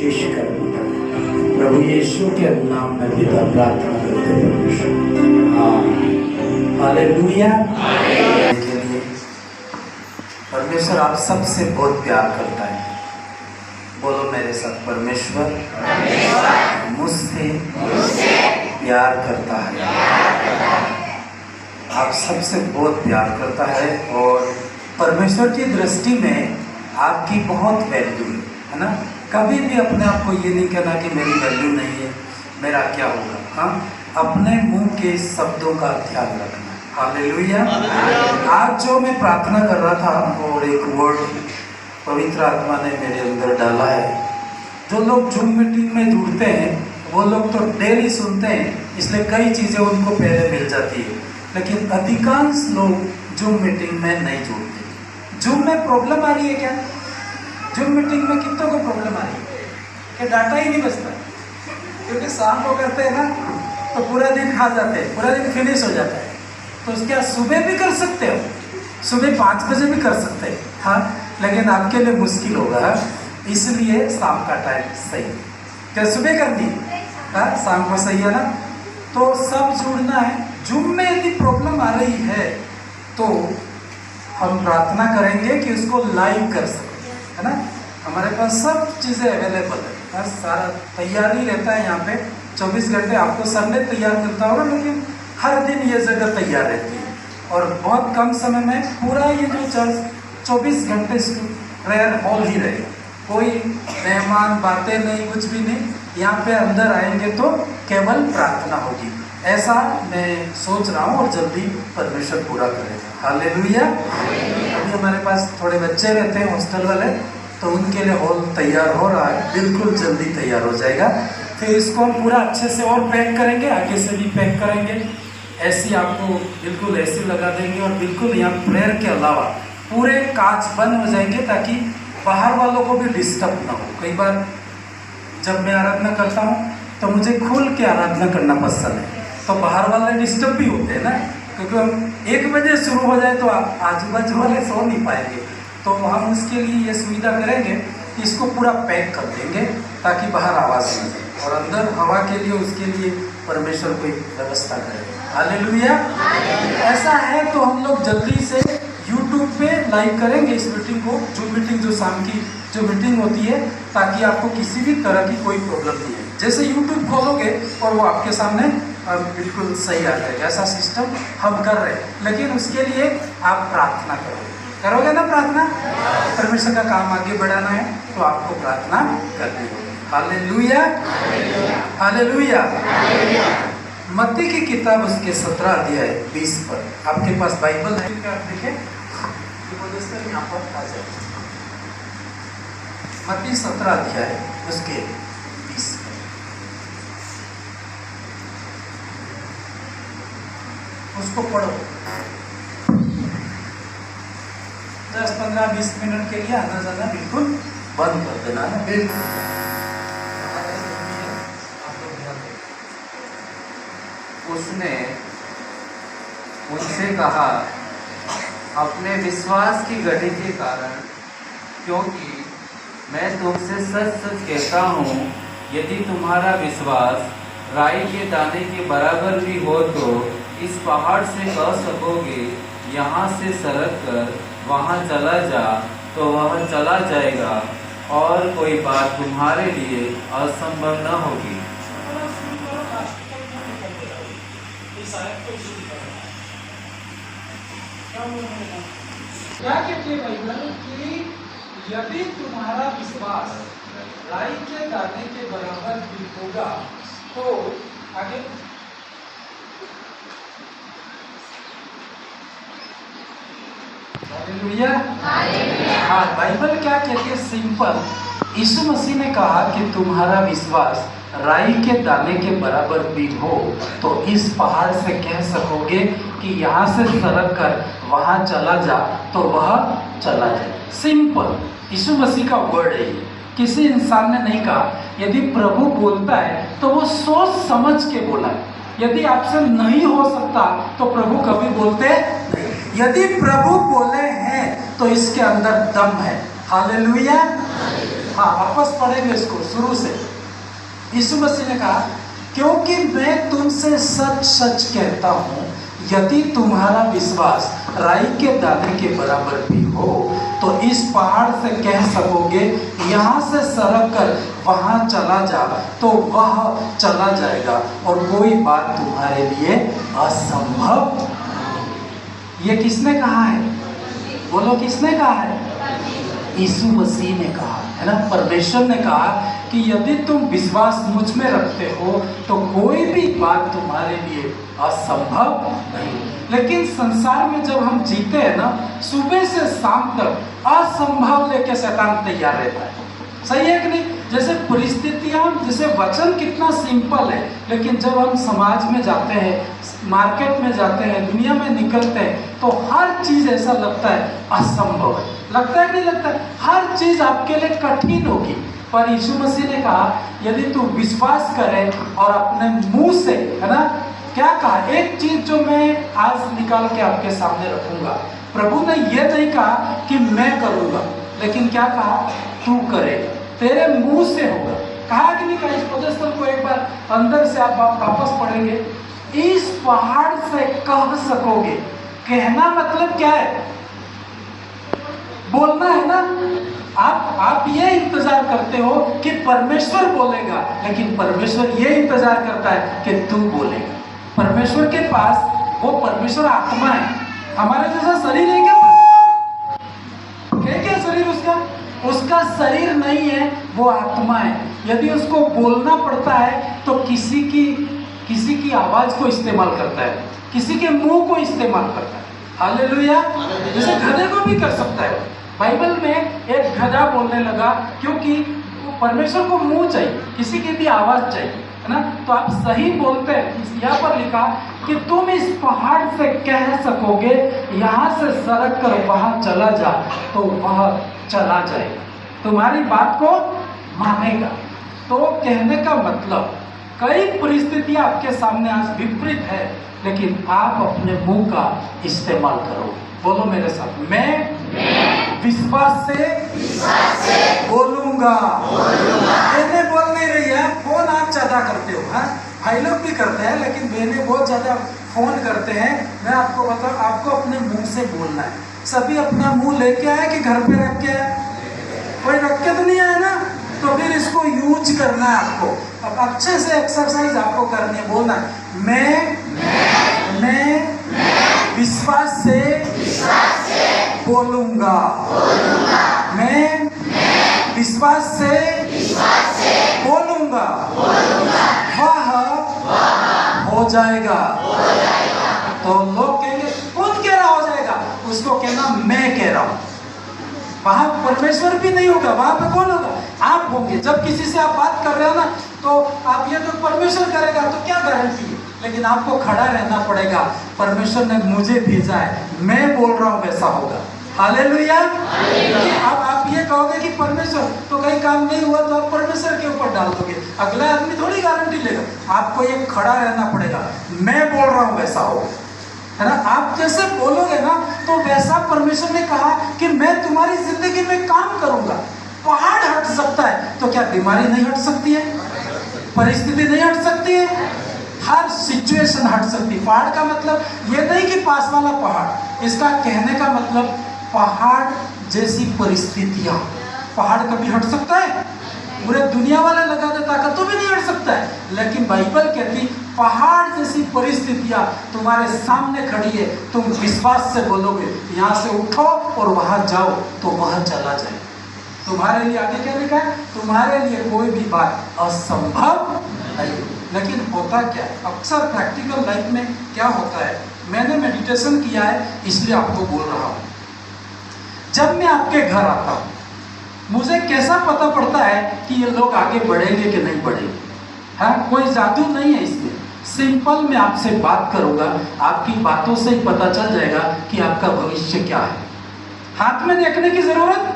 आशीष कर दिया। प्रभु यीशु के नाम में पिता प्रार्थना करते हैं। हालेलुया। के लिए परमेश्वर आप सबसे बहुत प्यार करता है। बोलो मेरे साथ, परमेश्वर मुझसे प्यार करता है। आप सबसे बहुत प्यार करता है और परमेश्वर की दृष्टि में आपकी बहुत वैल्यू है ना। कभी भी अपने आप को ये नहीं कहना कि मेरी वैल्यू नहीं है, मेरा क्या होगा। हाँ, अपने मुंह के शब्दों का ध्यान रखना। हालेलुया। आज जो मैं प्रार्थना कर रहा था और एक वर्ड पवित्र आत्मा ने मेरे अंदर डाला है। जो लोग जूम मीटिंग में जुड़ते हैं वो लोग तो डेली सुनते हैं, इसलिए कई चीज़ें उनको पहले मिल जाती है, लेकिन अधिकांश लोग जूम मीटिंग में नहीं जुड़ते। जूम में प्रॉब्लम आ रही है क्या? जूम मीटिंग में कितनों को प्रॉब्लम आ रही है कि डाटा ही नहीं बचता, क्योंकि शाम को करते हैं ना तो पूरा दिन खा जाते हैं, पूरा दिन फिनिश हो जाता है। तो उसके बाद सुबह भी कर सकते हो, सुबह 5 बजे भी कर सकते हैं। हाँ, लेकिन आपके लिए मुश्किल होगा, इसलिए शाम का टाइम सही। क्या सुबह करनी? हाँ, शाम को सही है ना। तो सब जुड़ना है। जूम में यदि प्रॉब्लम आ रही है तो हम प्रार्थना करेंगे कि उसको लाइव कर सकें, है ना। हमारे पास सब चीज़ें अवेलेबल है, बस सारा तैयारी रहता है यहाँ पे 24 घंटे। आपको संडे तैयार करता होगा, लेकिन हर दिन ये जगह तैयार रहती है और बहुत कम समय में पूरा ये जो चर्च 24 घंटे प्रेयर हॉल ही रहेगा। कोई मेहमान बातें नहीं, कुछ भी नहीं। यहाँ पे अंदर आएंगे तो केवल प्रार्थना होगी। ऐसा मैं सोच रहा हूँ और जल्दी परमेश्वर पूरा करेगा। हालेलुया। अभी हमारे पास थोड़े बच्चे रहते हैं हॉस्टल वाले, तो उनके लिए हॉल तैयार हो रहा है, बिल्कुल जल्दी तैयार हो जाएगा। फिर इसको हम पूरा अच्छे से और पैक करेंगे, आगे से भी पैक करेंगे। ऐसी आपको बिल्कुल ऐसी लगा देंगे और बिल्कुल यहाँ प्रेयर के अलावा पूरे कांच बंद हो जाएंगे ताकि बाहर वालों को भी डिस्टर्ब ना हो। कई बार जब मैं आराधना करता हूँ तो मुझे खुल के आराधना करना पसंद है, तो बाहर वाले डिस्टर्ब भी होते हैं ना, क्योंकि हम 1 बजे शुरू हो जाए तो आजू बाजू वाले सो नहीं पाएंगे। तो हम उसके लिए ये सुविधा करेंगे कि इसको पूरा पैक कर देंगे ताकि बाहर आवाज़ न जाए और अंदर हवा के लिए उसके लिए परमेश्वर कोई व्यवस्था करेगा। हालेलुया। ऐसा है तो हम लोग जल्दी से YouTube पे लाइव करेंगे इस मीटिंग को, जो मीटिंग जो शाम की जो मीटिंग होती है, ताकि आपको किसी भी तरह की कोई प्रॉब्लम नहीं है। जैसे YouTube खोलोगे और वो आपके सामने बिल्कुल सही आ जाएगा। ऐसा सिस्टम हम कर रहे हैं, लेकिन उसके लिए आप प्रार्थना करोगे ना। प्रार्थना, परमेश्वर का काम आगे बढ़ाना है तो आपको प्रार्थना करनी होगी। हालेलुया। हालेलुया। मत्ती की किताब उसके 17 अध्याय 20 पर, आपके पास बाइबल है क्या? आप देखें, यहाँ पर आ जाए। मत्ती 17 अध्याय उसके 20 पर, उसको पढ़ो। 10-15-20 मिनट के लिए आना जाना बिल्कुल बंद कर देना है, बिल्कुल। उसने उनसे कहा, अपने विश्वास की घटी के कारण, क्योंकि मैं तुमसे सच सच कहता हूँ, यदि तुम्हारा विश्वास राई के दाने के बराबर भी हो तो इस पहाड़ से कह सकोगे, यहाँ से सरक कर वहाँ चला जा, तो वह चला जाएगा, और कोई बात तुम्हारे लिए असंभव न होगी। क्या कहती है बाइबल कि यदि तुम्हारा विश्वास राई के दाने के बराबर भी होगा तो आगे हालेलुया। हाँ, बाइबल क्या कहती है? सिंपल, यीशु मसीह ने कहा कि तुम्हारा विश्वास राई के दाने के बराबर भी हो तो इस पहाड़ से कह सकोगे कि यहाँ से सरक कर वहाँ चला जा, तो वह चला जाए। सिंपल, यीशु मसीह का वर्ड है ये, किसी इंसान ने नहीं कहा। यदि प्रभु बोलता है तो वो सोच समझ के बोला है। यदि आपसे नहीं हो सकता तो प्रभु कभी बोलते नहीं। यदि प्रभु बोले हैं तो इसके अंदर दम है। हालेलुया। हाँ वापस पढ़ेंगे इसको शुरू से। यीशु मसीह ने कहा, क्योंकि मैं तुमसे सच सच कहता हूँ, यदि तुम्हारा विश्वास राई के दाने के बराबर भी हो तो इस पहाड़ से कह सकोगे यहाँ से सरक कर वहाँ चला जा, तो वह चला जाएगा और कोई बात तुम्हारे लिए असंभव। ये किसने कहा है? बोलो किसने कहा है? यीशु मसीह ने कहा है ना। परमेश्वर ने कहा कि यदि तुम विश्वास मुझ में रखते हो तो कोई भी बात तुम्हारे लिए असंभव नहीं। लेकिन संसार में जब हम जीते हैं ना, सुबह से शाम तक असंभव लेके शैतान तैयार रहता है। सही है कि नहीं? जैसे परिस्थितियां, जैसे वचन कितना सिंपल है, लेकिन जब हम समाज में जाते हैं, मार्केट में जाते हैं, दुनिया में निकलते हैं, तो हर चीज ऐसा लगता है असंभव है। लगता है कि नहीं लगता है? हर चीज आपके लिए कठिन होगी। पर यीशु मसीह ने कहा, यदि तू विश्वास करे और अपने मुंह से, है ना, क्या कहा? एक चीज जो मैं आज निकाल के आपके सामने रखूंगा। प्रभु ने यह नहीं कहा कि मैं करूंगा, लेकिन क्या कहा? तू करेगा, तेरे मुंह से होगा। कहा कि नहीं कहा? इस पदस्थल को एक बार अंदर से आप वापस पढ़ेंगे। इस पहाड़ से कह सकोगे। कहना मतलब क्या है? बोलना है ना। आप ये इंतजार करते हो कि परमेश्वर बोलेगा, लेकिन परमेश्वर ये इंतजार करता है कि तू बोलेगा। परमेश्वर के पास वो परमेश्वर आत्मा है, हमारे जैसा शरीर है क्या? क्या शरीर उसका शरीर नहीं है, वो आत्मा है। यदि उसको बोलना पड़ता है तो किसी की आवाज को इस्तेमाल करता है, किसी के मुंह को इस्तेमाल करता है। हालेलुया। जैसे गधे को भी कर सकता है। बाइबल में एक गधा बोलने लगा क्योंकि परमेश्वर को मुंह चाहिए, किसी की भी आवाज चाहिए, है ना। तो आप सही बोलते हैं। यहाँ पर लिखा कि तुम इस पहाड़ से कह सकोगे यहाँ से सरक कर वहां चला जा, तो वह चला जाएगा, तुम्हारी बात को मानेगा। तो कहने का मतलब, कई परिस्थितियां आपके सामने आज विपरीत है, लेकिन आप अपने मुंह का इस्तेमाल करो। बोलो मेरे साथ, मैं विश्वास से बोलूंगा। बहनें बोल नहीं रही है, फोन आप ज्यादा करते हो। हाँ, भाई लोग भी करते हैं, लेकिन बहनें बहुत ज्यादा फोन करते हैं। मैं आपको बताऊं, आपको अपने मुंह से बोलना है। सभी अपना मुंह लेके आए कि घर पे रख के आए? कोई रख के तो नहीं आया ना। तो फिर इसको यूज करना है आपको। अब अच्छे से एक्सरसाइज आपको करनी है। बोलना है, मैं विश्वास से बोलूंगा। मैं विश्वास से बोलूंगा। वह हो जाएगा। तो लोग कहेंगे कौन कह रहा हो जाएगा? उसको कहना मैं कह रहा हूं। वहां परमेश्वर भी नहीं होगा, वहां पे कौन होगा? आप होंगे। जब किसी से आप बात कर रहे हो ना, तो आप ये तो परमेश्वर करेगा, तो क्या गारंटी है? लेकिन आपको खड़ा रहना पड़ेगा। परमेश्वर ने मुझे भेजा है, मैं बोल रहा हूं वैसा होगा। हालेलुया। अब आप ये कहोगे कि परमेश्वर, तो कहीं काम नहीं हुआ तो आप परमेश्वर के ऊपर डाल दोगे। अगला आदमी थोड़ी गारंटी लेगा। आपको ये खड़ा रहना पड़ेगा, मैं बोल रहा हूं वैसा होगा, है ना। आप जैसे बोलोगे ना, तो वैसा परमेश्वर ने कहा कि मैं तुम्हारी जिंदगी में काम करूंगा। पहाड़ हट सकता है, तो क्या बीमारी नहीं हट सकती है? परिस्थिति नहीं हट सकती है? हर सिचुएशन हट सकती है। पहाड़ का मतलब ये नहीं कि पास वाला पहाड़, इसका कहने का मतलब पहाड़ जैसी परिस्थितियां। पहाड़ कभी हट सकता है? पूरे दुनिया वाले लगा दे ताकत तो भी नहीं हट सकता है। लेकिन बाइबल कहती पहाड़ जैसी परिस्थितियां तुम्हारे सामने खड़ी है, तुम विश्वास से बोलोगे यहाँ से उठो और वहां जाओ, तो वह चला जाए। तुम्हारे लिए आगे क्या लिखा है? तुम्हारे लिए कोई भी बात असंभव नहीं। लेकिन होता क्या है? अक्सर प्रैक्टिकल लाइफ में क्या होता है? मैंने मेडिटेशन किया है, इसलिए आपको बोल रहा हूँ। जब मैं आपके घर आता हूँ, मुझे कैसा पता पड़ता है कि ये लोग आगे बढ़ेंगे कि नहीं बढ़ेंगे? हाँ, कोई जादू नहीं है इसमें। सिंपल मैं आपसे बात करूंगा, आपकी बातों से ही पता चल जाएगा कि आपका भविष्य क्या है। हाथ में देखने की जरूरत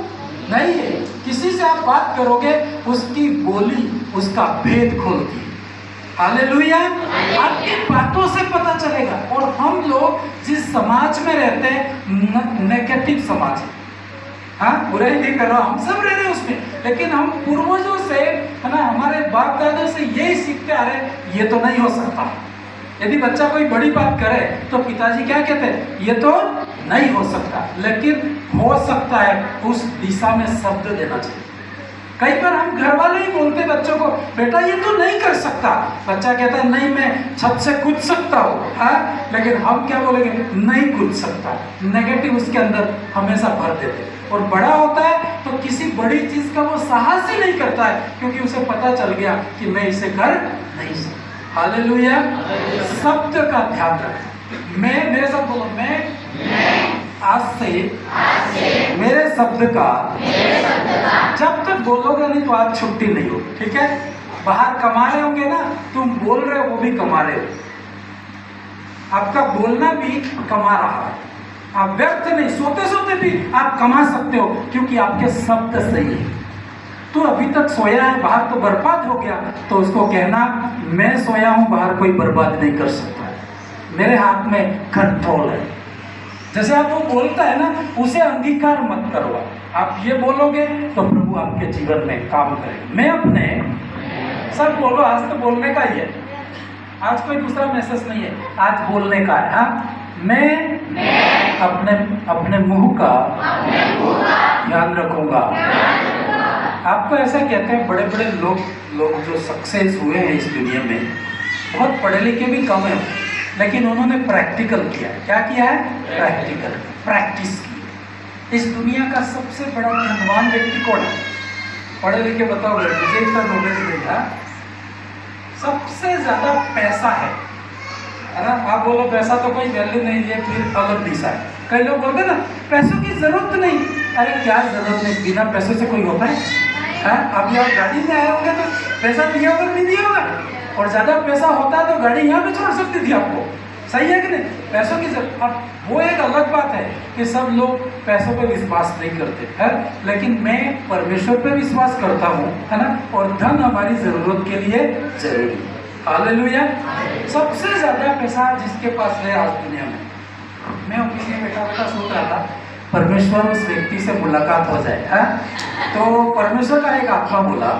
नहीं है। किसी से आप बात करोगे, उसकी बोली उसका भेद खोलती है। हालेलुया। आपकी बातों से पता चलेगा। और हम लोग जिस समाज में रहते हैं, नेगेटिव समाज है। हाँ, बुराई नहीं कर रहा, हम सब रह रहे उसमें, लेकिन हम पूर्वजों से, है ना, हमारे बाप दादों से यही सीखते आ रहे, ये तो नहीं हो सकता। यदि बच्चा कोई बड़ी बात करे तो पिताजी क्या कहते हैं, ये तो नहीं हो सकता, लेकिन हो सकता है, उस दिशा में शब्द देना चाहिए। कई बार हम घर वाले ही बोलते बच्चों को, बेटा ये तो नहीं कर सकता, बच्चा कहता है नहीं मैं छत से कूद सकता हूँ, हाँ, लेकिन हम क्या बोलेंगे, नहीं कूद सकता, नेगेटिव उसके अंदर हमेशा भर देते। और बड़ा होता है तो किसी बड़ी चीज का वो साहस ही नहीं करता है, क्योंकि उसे पता चल गया कि मैं इसे कर नहीं सकता। हालेलुया। शब्द का ध्यान रखें। मैं, मेरे साथ बोलो, मैं आज से मेरे शब्द का जब तक बोलोगे नहीं तो आज छुट्टी नहीं होगी, ठीक है। बाहर कमा रहे होंगे ना, तुम बोल रहे हो वो भी कमा रहे हो, आपका बोलना भी कमा रहा है, आप व्यर्थ नहीं, सोते सोते भी आप कमा सकते हो, क्योंकि आपके शब्द सही है। तू अभी तक सोया है, बाहर तो बर्बाद हो गया, तो उसको कहना मैं सोया हूं, बाहर कोई बर्बाद नहीं कर सकता, मेरे हाथ में कंट्रोल है। जैसे आप वो बोलता है ना, उसे अंगीकार मत करो, आप ये बोलोगे तो प्रभु आपके जीवन में काम करेगा। मैं अपने, सब बोलो, आज तो बोलने का ही है, आज कोई दूसरा मैसेज नहीं है, आज बोलने का है। हाँ, मैं अपने मुंह का ध्यान रखूंगा। आपको ऐसा कहते हैं, बड़े बड़े लोग जो सक्सेस हुए हैं इस दुनिया में, बहुत पढ़े लिखे भी कम है, लेकिन उन्होंने प्रैक्टिकल किया। क्या किया है? प्रैक्टिकल, प्रैक्टिस की। इस दुनिया का सबसे बड़ा धनवान व्यक्ति कौन है? पढ़े लिखे बताओ, मुझे इतना नॉलेज नहीं था। सबसे ज्यादा पैसा है ना। आप बोलो पैसा तो कोई वैल्यू नहीं है, फिर अलग दिशा है। कई लोग बोलते ना पैसों की जरूरत नहीं, अरे क्या जरूरत नहीं, बिना पैसों से कोई होता है? अभी आप गाड़ी में आए होंगे तो पैसा दिया होगा नहीं दिया होगा, और ज्यादा पैसा होता तो गाड़ी यहाँ पे छोड़ सकती थी आपको, सही है कि नहीं? पैसों की जरूरत, अब वो एक अलग बात है कि सब लोग पैसों पे विश्वास नहीं करते है, लेकिन मैं परमेश्वर पे विश्वास करता हूँ, है ना, और धन हमारी जरूरत के लिए जरूरी है। हालेलुया। सबसे ज्यादा पैसा जिसके पास है आज दुनिया में, मैं ऑफिस में बैठा सोच रहा था, परमेश्वर उस व्यक्ति से मुलाकात हो जाए, है? तो परमेश्वर का एक आत्मा बोला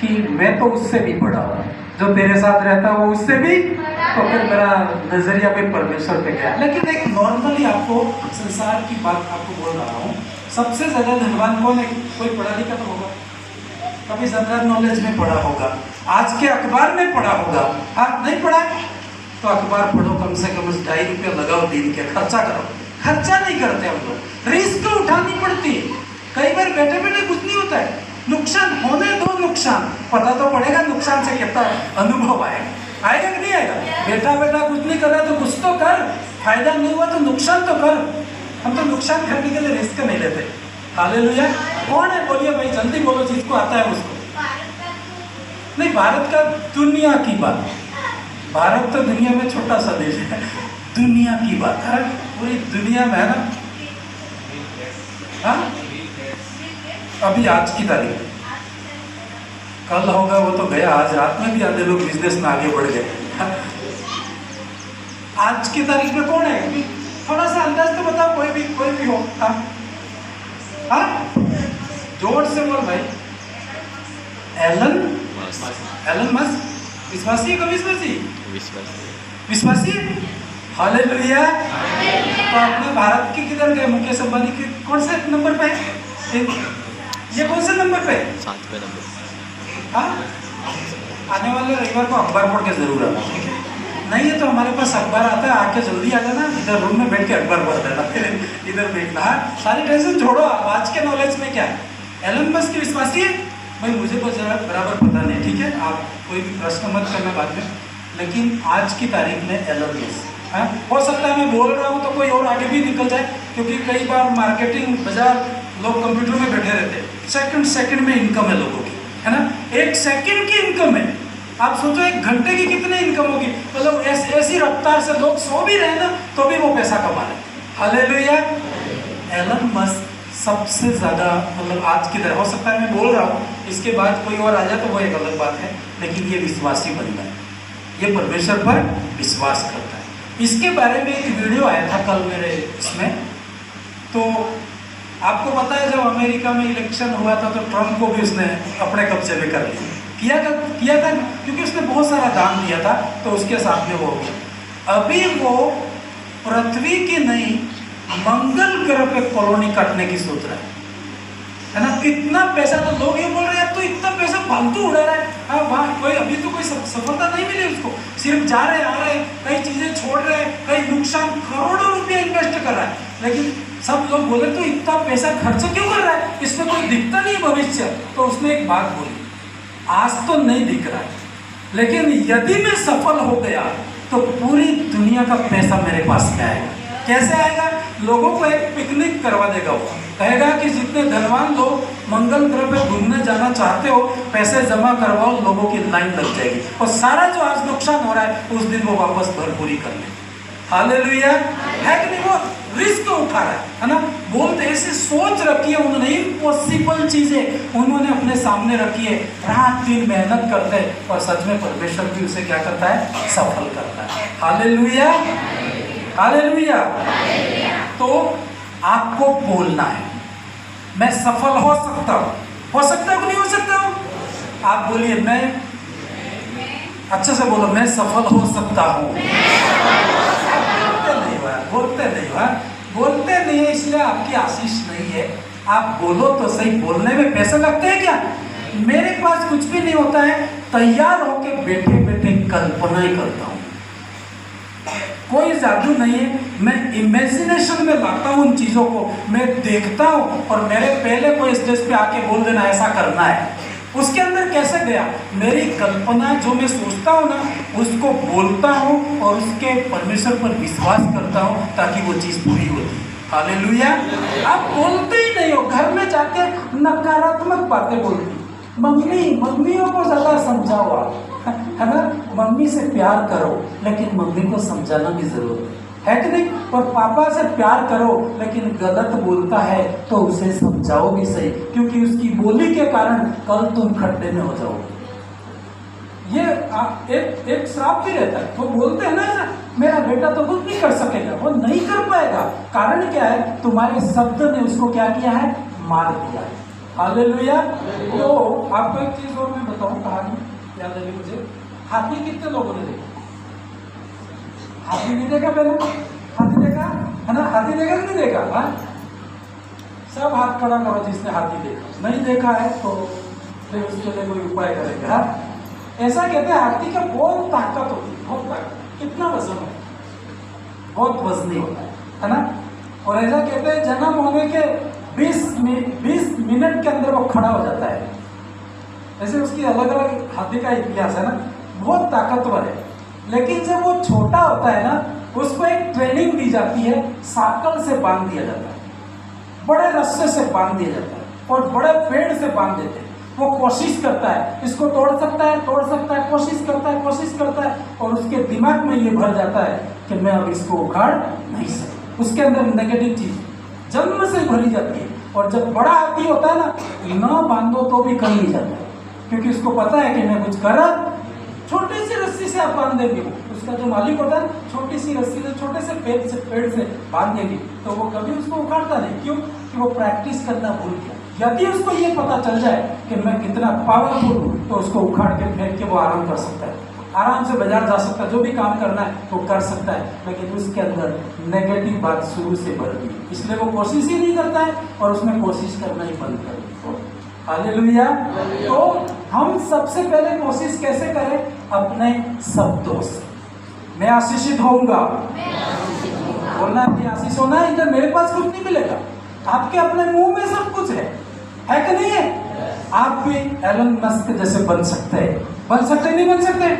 कि मैं तो उससे भी बड़ा हूँ, जो तेरे साथ रहता है वो उससे भी, तो फिर मेरा नजरिया पे परमेश्वर पे गया। लेकिन एक नॉर्मली आपको संसार की बात आपको बोल रहा हूँ, सबसे ज्यादा धनवान कौन है? कोई पढ़ा लिखा तो होगा, कभी जनरल नॉलेज में पढ़ा होगा, आज के अखबार में पढ़ा होगा। हाँ, नहीं पढ़ा तो अखबार पढ़ो, कम से कम 2.5 रुपया लगाओ दिन के, खर्चा करो। खर्चा नहीं करते हम लोग, रिस्क उठानी पड़ती है। कई बार बैठे बैठे कुछ नहीं होता है, नुकसान होने दो, नुकसान पता तो पड़ेगा, नुकसान से कितना अनुभव आएगा, आएगा कि नहीं आएगा? बैठा बैठा कुछ नहीं कर रहा तो कुछ तो कर, फायदा नहीं हुआ तो नुकसान तो कर। हम तो नुकसान करने के लिए रिस्क नहीं लेते। हालेलुया। कौन है बोलिए भाई, जल्दी बोलो जिसको आता है उसको। नहीं, भारत का दुनिया की बात, भारत तो दुनिया में छोटा सा देश है, दुनिया की बात है, पूरी दुनिया में है ना। हाँ, अभी आज की तारीख, कल होगा वो तो गया, आज रात में भी आधे लोग बिजनेस में आगे बढ़ गए। आज की तारीख में कौन है? थोड़ा सा अंदाज तो बताओ, कोई भी हो। हाँ, जोर से बोल भाई। एलन मस्क विश्वासी है? विश्वासी विश्वासी है। हालेलुया। तो अपने भारत के किधर गए? मुकेश अंबानी के कौन से नंबर पे है? ये कौन से नंबर पे? 7वें नंबर। हाँ, आने वाले रविवार को अखबार पढ़ के जरूर आना, ठीक है? नहीं है तो हमारे पास अखबार आता है, आके जल्दी आ जाना, इधर रूम में बैठ के अखबार पढ़ देना, फिर इधर बैठना। सारी टेंशन छोड़ो, आज के नॉलेज में क्या है? एलन मस्क की विश्वासी है भाई? मुझे तो जरा बराबर पता नहीं, ठीक है? आप कोई भी प्रश्न मत करना बाद में, लेकिन आज की तारीख में एलन मस्क, हाँ, हो सकता है मैं बोल रहा हूँ तो कोई और आगे भी निकल जाए, क्योंकि कई बार मार्केटिंग बाजार लोग कंप्यूटर में बैठे रहते हैं, सेकंड में इनकम है लोगों की, है ना? 1 सेकंड की इनकम है। आप सोचो 1 घंटे की कितनी इनकम होगी, मतलब ऐसी रफ्तार से लोग सो भी रहे ना तो भी वो पैसा कमा रहे। हालेलुया। एलन मस्क सबसे ज्यादा, मतलब आज की तरह, हो सकता है मैं बोल रहा हूँ, इसके बाद कोई और आ जाए तो वो एक अलग बात है, लेकिन ये विश्वासी बन गया, ये परमेश्वर पर विश्वास करता है। इसके बारे में एक वीडियो आया था कल मेरे इसमें, तो आपको पता है जब अमेरिका में इलेक्शन हुआ था तो ट्रम्प को भी उसने अपने कब्जे में कर किया था क्योंकि उसने बहुत सारा दान दिया था, तो उसके साथ में वो हो गया। अभी वो पृथ्वी की नहीं मंगल ग्रह पे कॉलोनी काटने की सोच रहा है ना। कितना पैसा, तो लोग ये बोल रहे हैं तो इतना पैसा फालतू उड़ा रहा है। हाँ वहाँ कोई अभी तो कोई सफलता नहीं मिली उसको, सिर्फ जा रहे आ रहे, कई चीजें छोड़ रहे, कई नुकसान, करोड़ों रुपया इन्वेस्ट कर रहा है। लेकिन सब लोग बोले तो इतना पैसा खर्च क्यों कर रहा है, इसमें कोई दिखता नहीं भविष्य। तो उसने एक बात बोली, आज तो नहीं दिख रहा है, लेकिन यदि मैं सफल हो गया तो पूरी दुनिया का पैसा मेरे पास में आएगा। कैसे आएगा? लोगों को एक पिकनिक करवा देगा। वो कहेगा कि जितने धनवान लोग मंगल ग्रह पे घूमने जाना चाहते हो, पैसे जमा करवाओ, लोगों की लाइन लग जाएगी और सारा जो आज नुकसान हो रहा है उस दिन वो वापस भरपूरी कर ले। हालेलुया। है कि नहीं? वो रिस्क उठा रहा है ना। बोलते ऐसे सोच रखी है उन्होंने, इम्पॉसिबल चीजें उन्होंने अपने सामने रखी है, रात दिन मेहनत करते हैं और सच में परमेश्वर भी उसे क्या करता है? सफल करता है। Hallelujah, hallelujah. तो आपको बोलना है, मैं सफल हो सकता हूँ। हो सकता हूँ कि नहीं हो सकता हूँ? आप बोलिए, मैं अच्छे से बोलो, मैं सफल हो सकता हूँ। बोलते नहीं है इसलिए आपकी आशीष नहीं है। आप बोलो तो सही। बोलने में पैसे लगते हैं क्या? मेरे पास कुछ भी नहीं होता है, तैयार होके बैठे बैठे कल्पना ही करता हूँ। कोई जादू नहीं है, मैं इमेजिनेशन में लाता हूँ उन चीजों को, मैं देखता हूँ और मेरे पहले कोई स्टेज पे आके बोल देना ऐसा करना है, उसके अंदर कैसे गया? मेरी कल्पना जो मैं सोचता हूँ ना उसको बोलता हूँ और उसके परमेश्वर पर विश्वास करता हूँ ताकि वो चीज़ पूरी होती। हालेलुया। आप बोलते ही नहीं हो, घर में जाके नकारात्मक बातें बोलती। मम्मियों को ज़्यादा समझाओ आप, है ना। मम्मी से प्यार करो लेकिन मम्मी को समझाना भी जरूरत है कि नहीं? और पापा से प्यार करो लेकिन गलत बोलता है तो उसे समझाओ भी सही, क्योंकि उसकी बोली के कारण कल तुम खड्डे में हो जाओगे। ये एक श्राप भी रहता है। वो बोलते हैं ना, मेरा बेटा तो कुछ नहीं कर सकेगा, वो नहीं कर पाएगा। कारण क्या है? तुम्हारे शब्द ने उसको क्या किया है? मार दिया है। हालेलुया। तो आपको एक चीज और मैं बताऊं, कहानी याद है मुझे। हाथी कितने लोगों ने देखा? हाथी नहीं देखा? पहले हाथी देखा है ना? हाथी देखा कि नहीं देखा? हाँ, सब हाथ खड़ा करो जिसने हाथी देखा। नहीं देखा है तो फिर उसके लिए कोई उपाय करेगा। हाँ? ऐसा कहते हैं हाथी का बहुत ताकत होती है, बहुत ताकत। कितना वजन है? बहुत वजनी होता है ना। और ऐसा कहते हैं जन्म होने के 20 मिनट के अंदर वो खड़ा हो जाता है। ऐसे उसकी अलग अलग हाथी का इतिहास है ना, बहुत ताकतवर है। लेकिन जब वो छोटा होता है ना, उसको एक ट्रेनिंग दी जाती है, साकल से बांध दिया जाता है, बड़े रस्से से बांध दिया जाता है और बड़े पेड़ से बांध देते हैं। वो कोशिश करता है, इसको तोड़ सकता है, कोशिश करता है और उसके दिमाग में ये भर जाता है कि मैं अब इसको उखाड़ नहीं सकता। उसके अंदर नेगेटिव चीज जन्म से भरी जाती है। और जब बड़ा हाथी होता है ना बांधो तो भी कहीं नहीं जाता, क्योंकि उसको पता है कि मैं कुछ कर रहा। छोटी सी रस्सी से आप बांध देंगे, उसका जो मालिक होता है छोटी सी रस्सी से, छोटे से पेड़ से बांध देंगे तो वो कभी उसको उखाड़ता नहीं। क्यों? कि वो प्रैक्टिस करना भूल गया। यदि उसको ये पता चल जाए कि मैं कितना पावरफुल हूँ तो उसको उखाड़ के फेंक के वो आराम कर सकता है, आराम से बाजार जा सकता है, जो भी काम करना है वो कर सकता है। लेकिन उसके अंदर नेगेटिव बात शुरू से भर दी, इसलिए वो कोशिश ही नहीं करता है और उसमें कोशिश करना ही बंद कर दिया। हालेलुया। तो हम सबसे पहले कोशिश कैसे करें? अपने शब्दों से। मैं आशीषित होऊंगा, बोलना है आशीष होना है। इधर मेरे पास कुछ नहीं मिलेगा, आपके अपने मुंह में सब कुछ है कि नहीं है? आप भी एलन मस्क जैसे बन सकते हैं, नहीं बन सकते?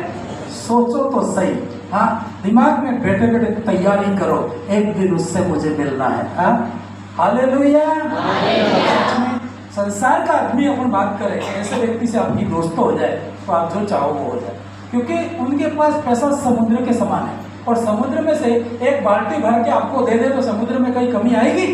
सोचो तो सही। हाँ, दिमाग में बैठे बैठे तैयारी करो, एक दिन उससे मुझे मिलना है। हाँ, हालेलुया। संसार का आदमी अपन बात करें, ऐसे व्यक्ति से आपकी दोस्तों हो जाए तो आप जो चाहो वो हो जाए, क्योंकि उनके पास पैसा समुद्र के समान है। और समुद्र में से एक बाल्टी भर के आपको दे दे तो समुद्र में कहीं कमी आएगी?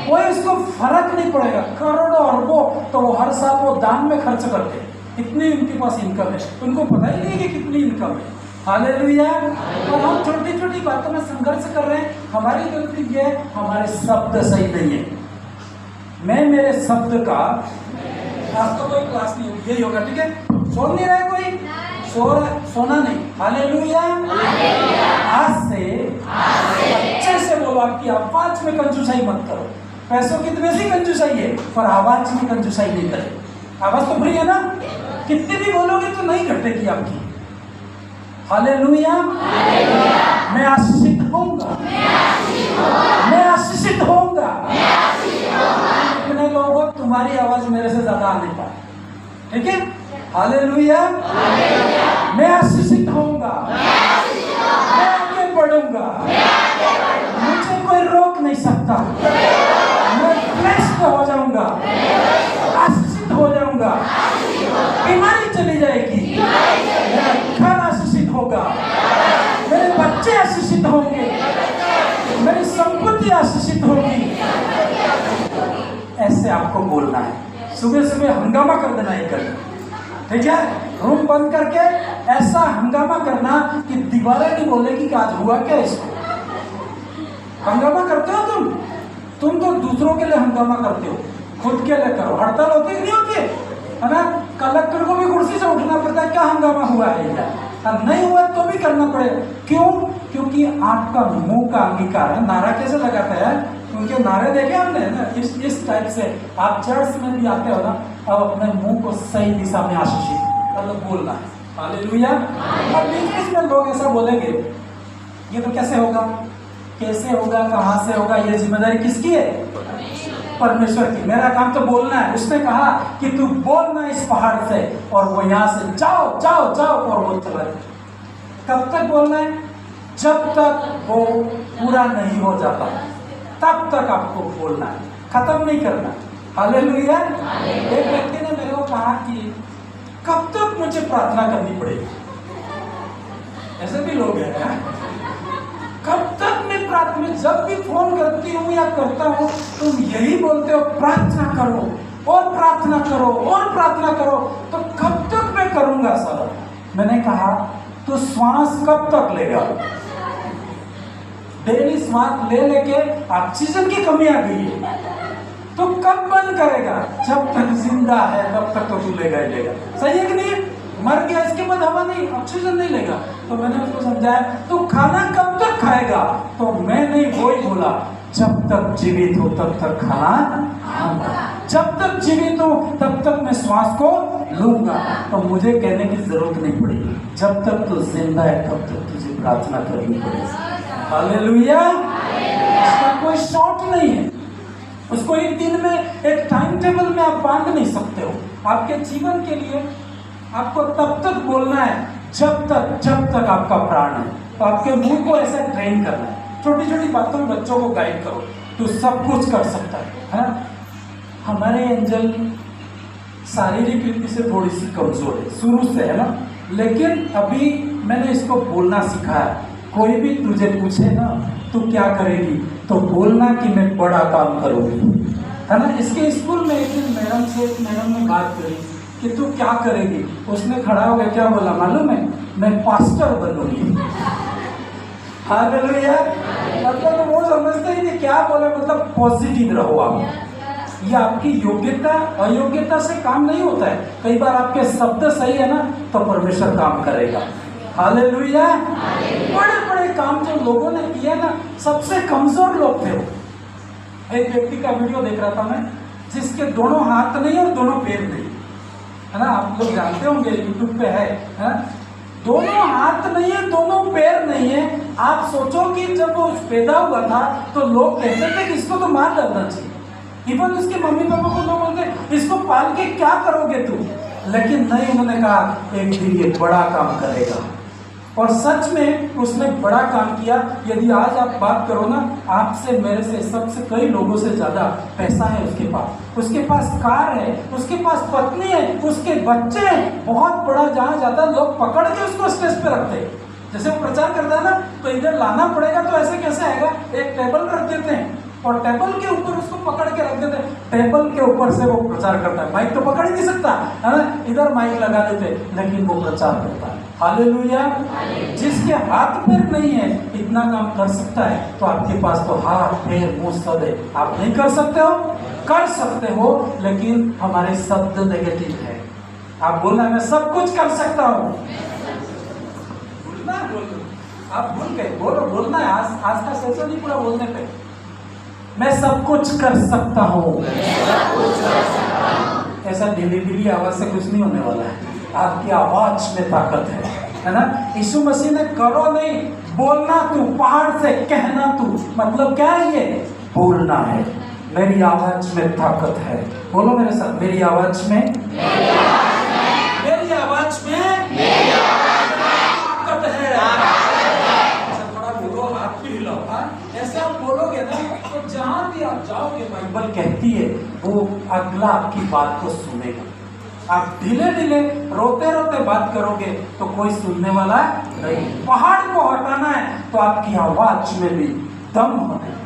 कोई उसको फर्क नहीं पड़ेगा। करोड़ों अरबों तो वो हर साल वो दान में खर्च करते हैं, इतनी उनके पास इनकम है, उनको पता ही नहीं कि कितनी इनकम है। हालेलुया। और हम छोटी छोटी बातों में संघर्ष कर रहे हैं। हमारी गलती ये है, हमारे शब्द सही नहीं है। मैं मेरे शब्द का, आज तो कोई क्लास नहीं होगी, यही होगा, ठीक है? सो नहीं रहा है कोई? सोना नहीं। हालेलुया। आज से अच्छे से बोलो, आपकी आवाज में कंजूसाई मत करो। पैसों की तो वैसी कंजूसाई है, पर आवाज में कंजूसाई नहीं करे। आवाज तो फ्री है ना, कितनी भी बोलोगे तो नहीं घटेगी आपकी। हालेलुया। मैं आशीषित होऊंगा, मैं आशीषित होऊंगा। इतने लोगों, तुम्हारी आवाज मेरे से ज्यादा आने पाए, ठीक है? हालेलुया। मैं आशीषित होऊंगा, मैं आगे बढ़ूंगा, मुझे कोई रोक नहीं सकता। मैं ब्लेस्ड हो जाऊंगा, आशीषित हो जाऊंगा, बीमारी चली जाएगी, मेरा घर आशीषित होगा, मेरे बच्चे आशीषित होंगे, मेरी संपत्ति आशीषित होगी। ऐसे आपको बोलना है। सुबह सुबह हंगामा कर देना है कल, ठीक है? रूम बंद करके ऐसा हंगामा करना कि दीवारें नहीं बोलेगी कि आज हुआ क्या इसको। हंगामा करते हो तुम तो दूसरों के लिए हंगामा करते हो, खुद के लिए करो। हड़ताल होती नहीं होती है ना? कलेक्टर को भी कुर्सी से उठना पड़ता है, क्या हंगामा हुआ है क्या? और नहीं हुआ तो भी करना पड़ेगा। क्यों? क्योंकि आपका मुंह का अंगीकार है। नारा कैसे लगाता है? उनके नारे देखे हमने ना, इस टाइप से। आप चर्च में भी आते हो ना, अब अपने मुंह को सही दिशा में आशीषित मतलब बोलना है। हालेलुया। और बीच में लोग ऐसा बोलेंगे, ये तो कैसे होगा, कैसे होगा, कहां से होगा? ये जिम्मेदारी किसकी है? परमेश्वर की। मेरा काम तो बोलना है। उसने कहा कि तू बोलना इस पहाड़ से, और वो यहां से जाओ जाओ जाओ, और वो चला जाए। कब तक बोलना है? जब तक वो पूरा नहीं हो जाता, तब तक आपको बोलना है, खत्म नहीं करना। हालेलुया। एक व्यक्ति ने मेरे को कहा कि कब तक मुझे प्रार्थना करनी पड़ेगी? ऐसे भी लोग हैं, कब तक मैं प्रार्थना, जब भी फोन करती हूँ या करता हूँ तुम यही बोलते हो, प्रार्थना करो और प्रार्थना करो और प्रार्थना करो। तो कब तक मैं करूंगा सर? मैंने कहा तो श्वास कब तक लेगा? डेली श्वास ले लेके ऑक्सीजन की कमी आ गई है, तो कब बंद करेगा? जब तक जिंदा है तब तक तो तू लेगा ही लेगा। सही है कि नहीं? मर गया, इसके बाद हवा नहीं, ऑक्सीजन नहीं लेगा। तो मैंने उसको समझाया, तो खाना कब तक खाएगा? तो मैं नहीं, वो ही बोला, जब तक जीवित हो तब तक खाना खाऊंगा, जब तक जीवित हो तब तक मैं श्वास को लूंगा। तो मुझे कहने की जरूरत नहीं पड़ेगी, जब तक तो जिंदा है तब तक तुझे प्रार्थना करनी पड़ेगी। हालेलुया। इसका कोई शॉर्ट नहीं है, उसको एक दिन में एक टाइम टेबल में आप बांध नहीं सकते हो। आपके जीवन के लिए आपको तब तक बोलना है जब तक आपका प्राण है। तो आपके मुंह को ऐसा ट्रेन करना है। छोटी छोटी बातों में बच्चों को गाइड करो तो सब कुछ कर सकता है ना? हमारे एंजल शारीरिक रीति से थोड़ी सी कमजोर है शुरू से, है ना? लेकिन अभी मैंने इसको बोलना सिखाया। कोई भी तुझे पूछे ना तू क्या करेगी, तो बोलना कि मैं बड़ा काम करूंगी, है ना? इसके स्कूल में एक दिन मैडम ने बात करी कि तू क्या करेगी। उसने खड़ा हो गया, क्या बोला मालूम है? मैं पास्टर बनूंगी। हालेलुया। मतलब वो समझते ही नहीं क्या बोले, मतलब पॉजिटिव रहो आप। ये आपकी योग्यता अयोग्यता से काम नहीं होता है। कई बार आपके शब्द सही है ना, तो परमेश्वर काम करेगा। हालेलुया। बड़े बड़े काम जो लोगों ने किए ना, सबसे कमजोर लोग थे वो। एक व्यक्ति का वीडियो देख रहा था मैं, जिसके दोनों हाथ नहीं और दोनों पैर नहीं, है ना? आप लोग जानते होंगे, यूट्यूब पे है? दोनों हाथ नहीं है, दोनों पैर नहीं है। आप सोचो कि जब वो पैदा हुआ था तो लोग कहते थे कि इसको तो मार डालना चाहिए। इवन उसके मम्मी पापा को लोग बोलते इसको पाल के क्या करोगे तुम? लेकिन नहीं, उन्होंने कहा एक दिन ये बड़ा काम करेगा। और सच में उसने बड़ा काम किया। यदि आज आप बात करो ना, आपसे मेरे से सबसे कई लोगों से ज्यादा पैसा है उसके पास कार है, उसके पास पत्नी है, उसके बच्चे हैं। बहुत बड़ा जहाँ जाता है लोग पकड़ के उसको स्टेज पे रखते हैं। जैसे वो प्रचार करता है ना, तो इधर लाना पड़ेगा तो ऐसे कैसे आएगा? एक टेबल रख देते हैं और टेबल के ऊपर उसको पकड़ के रख देते, टेबल के ऊपर से वो प्रचार करता है। माइक तो पकड़ ही नहीं सकता है ना, इधर माइक लगा देते, लेकिन वो प्रचार करता है। हालेलुया। जिसके हाथ पैर नहीं है इतना काम कर सकता है, तो आपके पास तो हाथ पैर मुंह सब है, आप नहीं कर सकते हो? कर सकते हो, लेकिन हमारे शब्द नेगेटिव है। आप बोलना मैं सब कुछ कर सकता हूँ, बोलना है, बोलो आप भूल गए, बोलो, बोलना है। आज का सेशन नहीं पूरा बोलने पे, मैं सब कुछ कर सकता हूँ। ऐसा ढीली आवाज से कुछ नहीं होने वाला है, आपकी आवाज में ताकत है ना। यीशु मसीह ने करो नहीं, बोलना तू, पहाड़ से कहना तू, मतलब क्या है ये? बोलना है। मेरी आवाज में ताकत है। बोलो मेरे साथ, मेरी आवाज में, मेरी आवाज में ताकत है। थोड़ा बोलो, हाथ भी हिलाओ। ऐसा आप बोलोगे ना तो जहां भी आप जाओगे, बाइबल कहती है वो अगला आपकी बात को सुनेगा। आप ढीले ढीले रोते रोते बात करोगे तो कोई सुनने वाला नहीं। पहाड़ को हटाना है तो आपकी आवाज में भी दम होना।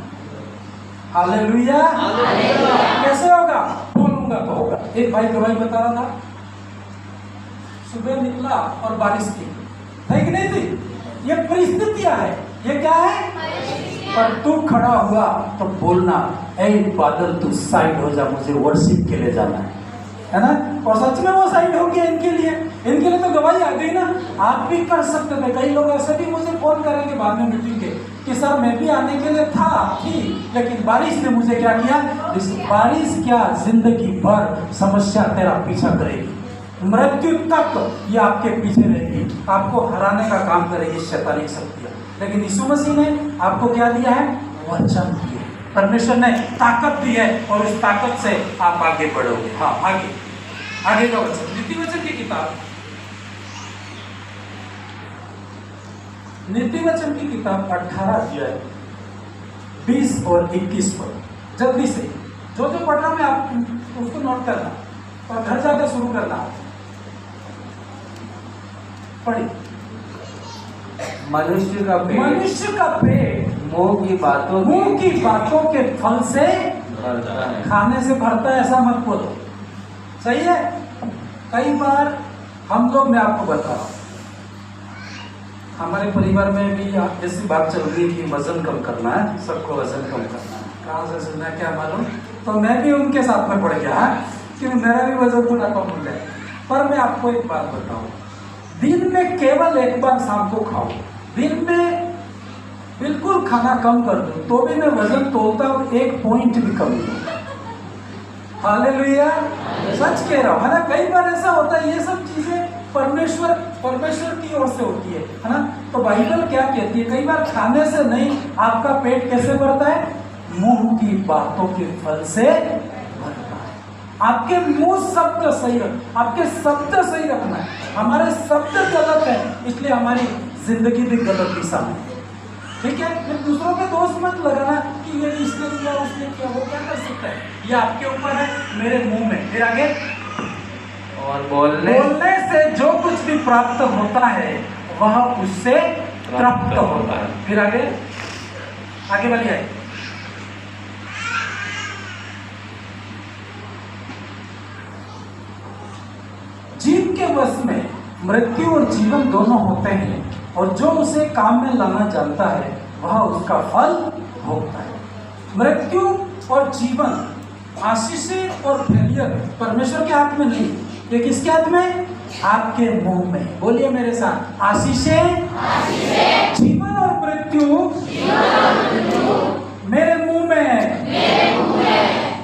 हालेलुया। कैसे होगा? बोलूंगा तो होगा। एक भाई गवाही बता रहा था, सुबह निकला और बारिश थी, है कि नहीं थी? ये परिस्थितियां है, ये क्या है? पर तू खड़ा हुआ तो बोलना, ऐ बादल तू साइड हो जा, मुझे वर्शिप के लिए जाना है ना। और सच में वो साइड हो गया इनके लिए तो गवाही आ गई ना। आप भी कर सकते थे। कई लोग ऐसे भी मुझे फोन करेंगे बाद में मीटिंग के कि सर मैं भी आने के लिए थी, लेकिन बारिश ने मुझे क्या किया। बारिश क्या, जिंदगी भर समस्या तेरा पीछा करेगी, मृत्यु तक ये आपके पीछे रहेगी, आपको हराने का काम करेगी शैतानी शक्तियां। लेकिन यीशु मसीह ने आपको क्या दिया है? वचन दिया। परमेश्वर ने ताकत दी है और उस ताकत से आप आगे बढ़ोगे। हाँ, आगे का वचन, नीति वचन की किताब, नीति वचन की किताब 18 अध्याय 20 और 21 पर जल्दी से जो पढ़ रहा मैं आप उसको नोट करना और घर जाकर शुरू करना। पढ़िए। मनुष्य का पेट मुंह की बातों के फल से भरता है, खाने से भरता है, ऐसा मत बोलो। सही है? कई बार हम लोग, मैं आपको बता रहा हूं, हमारे परिवार में भी ऐसी बात चल रही थी, वजन कम करना है, सबको वजन कम करना है। कहाँ से सुना क्या मालूम, तो मैं भी उनके साथ में पड़ गया कि मेरा भी वजन थोड़ा कम हो जाए। पर मैं आपको एक बात बताऊं, दिन में केवल एक बार शाम को खाओ, दिन में बिल्कुल खाना कम कर दो तो भी मैं वजन तोलता हूँ, 1 पॉइंट भी कम नहीं। हालेलुया। सच कह रहा हूँ, है ना। कई बार ऐसा होता है, ये सब चीजें परमेश्वर की ओर से होती है ना। तो बाइबल क्या कहती है? कई बार खाने से नहीं, आपका पेट कैसे भरता है? मुंह की बातों के फल से भरता है। आपके मुंह शब्द सही रख, आपके शब्द सही रखना है। हमारे शब्द गलत है, इसलिए हमारी जिंदगी भी गलत दिशा में। ठीक है? फिर दूसरों पे दोष मत लगाना कि ये इसने किया, उसने किया, वो क्या कर सकता है। ये आपके ऊपर है, मेरे मुंह में। फिर आगे, और बोलने से जो कुछ भी प्राप्त होता है वह उससे प्राप्त होता है। फिर आगे बढ़िए। जीव के वश में मृत्यु और जीवन दोनों होते हैं, और जो उसे काम में लाना जानता है वह उसका फल भोगता है। मृत्यु और जीवन, आशीष और फेलियर परमेश्वर के हाथ में नहीं, ये किसके हाथ में? आपके मुंह में। बोलिए मेरे साथ, आशीषें, जीवन और मृत्यु मेरे मुंह में है।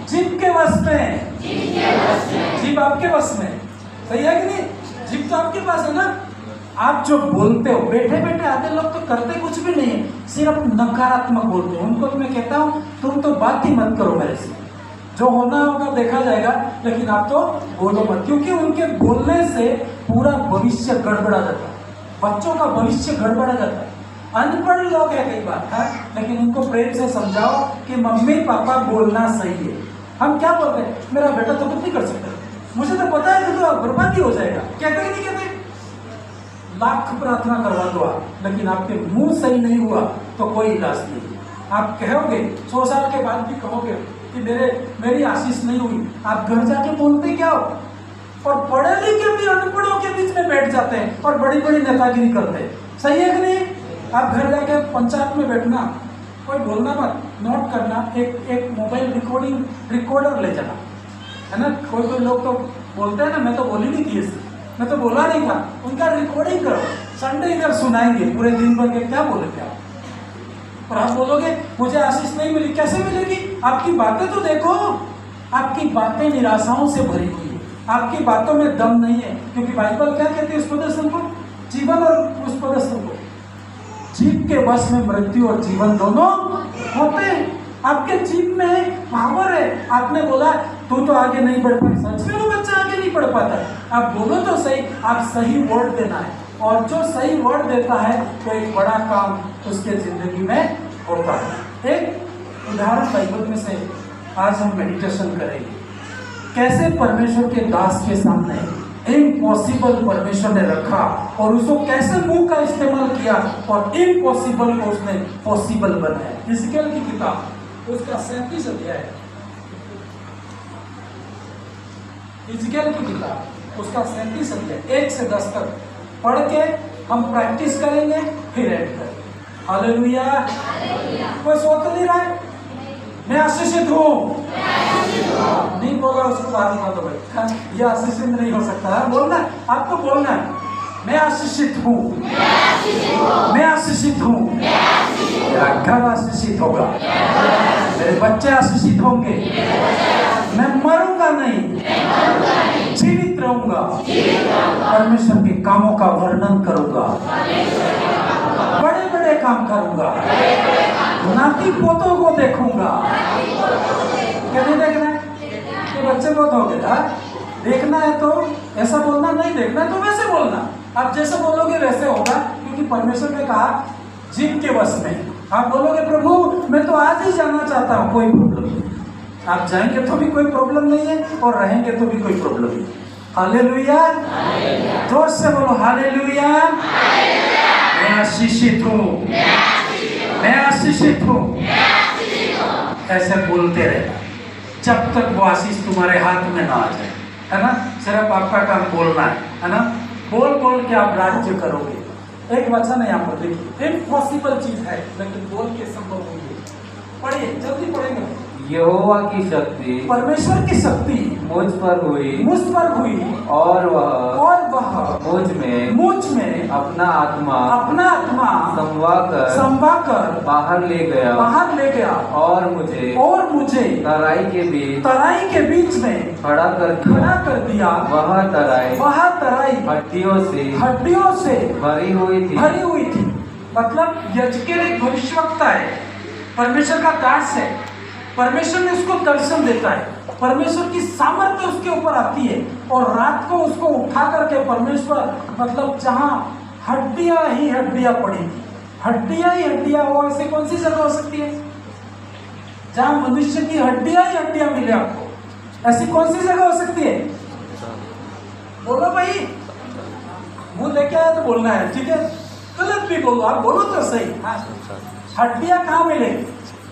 जीव के वश में, जीव आपके वश में। सही है कि नहीं? जीव तो आपके पास है ना। आप जो बोलते हो, बैठे बैठे आधे लोग तो करते कुछ भी नहीं है, सिर्फ नकारात्मक बोलते हो। उनको मैं कहता हूँ तुम तो बात ही मत करो मेरे से, जो होना होगा देखा जाएगा, लेकिन आप तो बोलो मत, क्योंकि उनके बोलने से पूरा भविष्य गड़बड़ा जाता है, बच्चों का भविष्य गड़बड़ा जाता है। अनपढ़ लोग है कई बार है, लेकिन उनको प्रेम से समझाओ कि मम्मी पापा बोलना सही है। हम क्या बोलते हैं, मेरा बेटा तो कुछ नहीं कर सकता, मुझे तो पता है तो बर्बादी हो जाएगा। कहते नहीं कहते? लाख प्रार्थना करवा दो आप, लेकिन आपके मुंह सही नहीं हुआ तो कोई इलाज नहीं। आप कहोगे 100 साल के बाद भी कहोगे कि मेरी आशीष नहीं हुई, आप घर जाके बोलते क्या हो? और पढ़े लिखे भी अनपढ़ों के बीच में बैठ जाते हैं और बड़ी बड़ी नेतागिरी करते हैं। सही है कि नहीं? आप घर जाके पंचायत में बैठना, कोई बोलना मत, नोट करना, एक मोबाइल रिकॉर्डर ले जाना, है ना। कोई लोग तो बोलते हैं ना, मैं तो बोल ही नहीं थी इससे, मैं तो बोला नहीं था, उनका रिकॉर्डिंग करो, संडे इधर सुनाएंगे पूरे दिन भर के क्या बोले क्या। और आप बोलोगे मुझे आशीष नहीं मिली, कैसे मिलेगी? आपकी बातें तो देखो, आपकी बातें निराशाओं से भरी हुई है, आपकी बातों में दम नहीं है। क्योंकि बाइबल क्या कहती है उस प्रदर्शन को, जीवन और उस प्रदर्शन को, जीव के वश में मृत्यु और जीवन दोनों होते हैं। आपके जीव में पावर है। आपने बोला तू तो आगे नहीं बढ़ पाई, सच में वो बच्चा आगे नहीं बढ़ पाता। आप बोलो तो सही, आप सही वर्ड देना है, और जो सही वर्ड देता है तो एक बड़ा काम उसके जिंदगी में होता है। एक उदाहरण बाइबल में से आज हम मेडिटेशन करेंगे, कैसे परमेश्वर के दास के सामने इम्पॉसिबल परमेश्वर ने रखा और उसको कैसे मुंह का इस्तेमाल किया और इम्पॉसिबल को उसने पॉसिबल बनाया। हिजकिय्याह की किताब उसका 37 अध्याय है, हिजकिय्याह की किताब उसका 37 अध्याय 1 से 10 तक पढ़ के हम प्रैक्टिस करेंगे, फिर एंड करेंगे। हालेलुया। कोई सोच नहीं रहा है मैं आशीषित हूँ, नहीं बोला उसको बाद में तो भाई ये आशीषित नहीं हो सकता है, बोलना आपको, बोलना है मैं आशीषित हूँ, मैं आशीषित हूँ, मेरा घर आशीषित होगा, मेरे बच्चे आशीषित होंगे, मैं मरूंगा नहीं, जीवित रहूंगा, परमेश्वर के कामों का वर्णन करूंगा, बड़े बड़े काम करूंगा, नाती पोतों को देखूंगा। क्या नहीं देखना है? ये बच्चे बहुत हो गए। देखना है तो ऐसा बोलना, नहीं देखना है तो वैसे बोलना। आप जैसे बोलोगे वैसे होगा, क्योंकि परमेश्वर ने कहा जीव के वश में। आप बोलोगे प्रभु मैं तो आज ही जाना चाहता हूँ, कोई प्रॉब्लम नहीं। आप जाएंगे तो भी कोई प्रॉब्लम नहीं है और रहेंगे तो भी कोई प्रॉब्लम नहीं। हालेलुया। जोर से बोलो हालेलुया। मैं आशीषित हूँ, मैं आशीषित हूँ। ऐसे बोलते रहना जब तक वो आशीष तुम्हारे हाथ में ना आ जाए, है ना। सिर्फ आपका काम बोलना है ना। बोल बोल के आप राज्य करोगे। एक वचन है यहाँ पर देखिए, इम्पॉसिबल चीज है लेकिन बोल के संभव हुई है। पढ़िए, जल्दी पढ़ेंगे। यहोवा की शक्ति, परमेश्वर की शक्ति मुझ पर हुई, और वह मुझ में अपना आत्मा संवाकर बाहर ले गया और मुझे तराई के बीच में खड़ा कर दिया। वह तराई हड्डियों से भरी हुई थी। मतलब यजकेल एक भविष्यवक्ता है, परमेश्वर का दास है। परमेश्वर ने उसको दर्शन देता है, परमेश्वर की सामर्थ्य उसके ऊपर आती है और रात को उसको उठा करके परमेश्वर, मतलब जहां हड्डियां ही हड्डियां पड़ी थी, हड्डियां ही हड्डियां हो, ऐसे कौन सी जगह हो सकती है जहां मनुष्य की हड्डियां ही हड्डियां मिले आपको? ऐसी कौन सी जगह हो सकती है? बोलो भाई, मुंह लेके आया तो बोलना है, ठीक है। गलत भी बोलो, आप बोलो तो सही। हाँ, हड्डियां कहाँ मिले?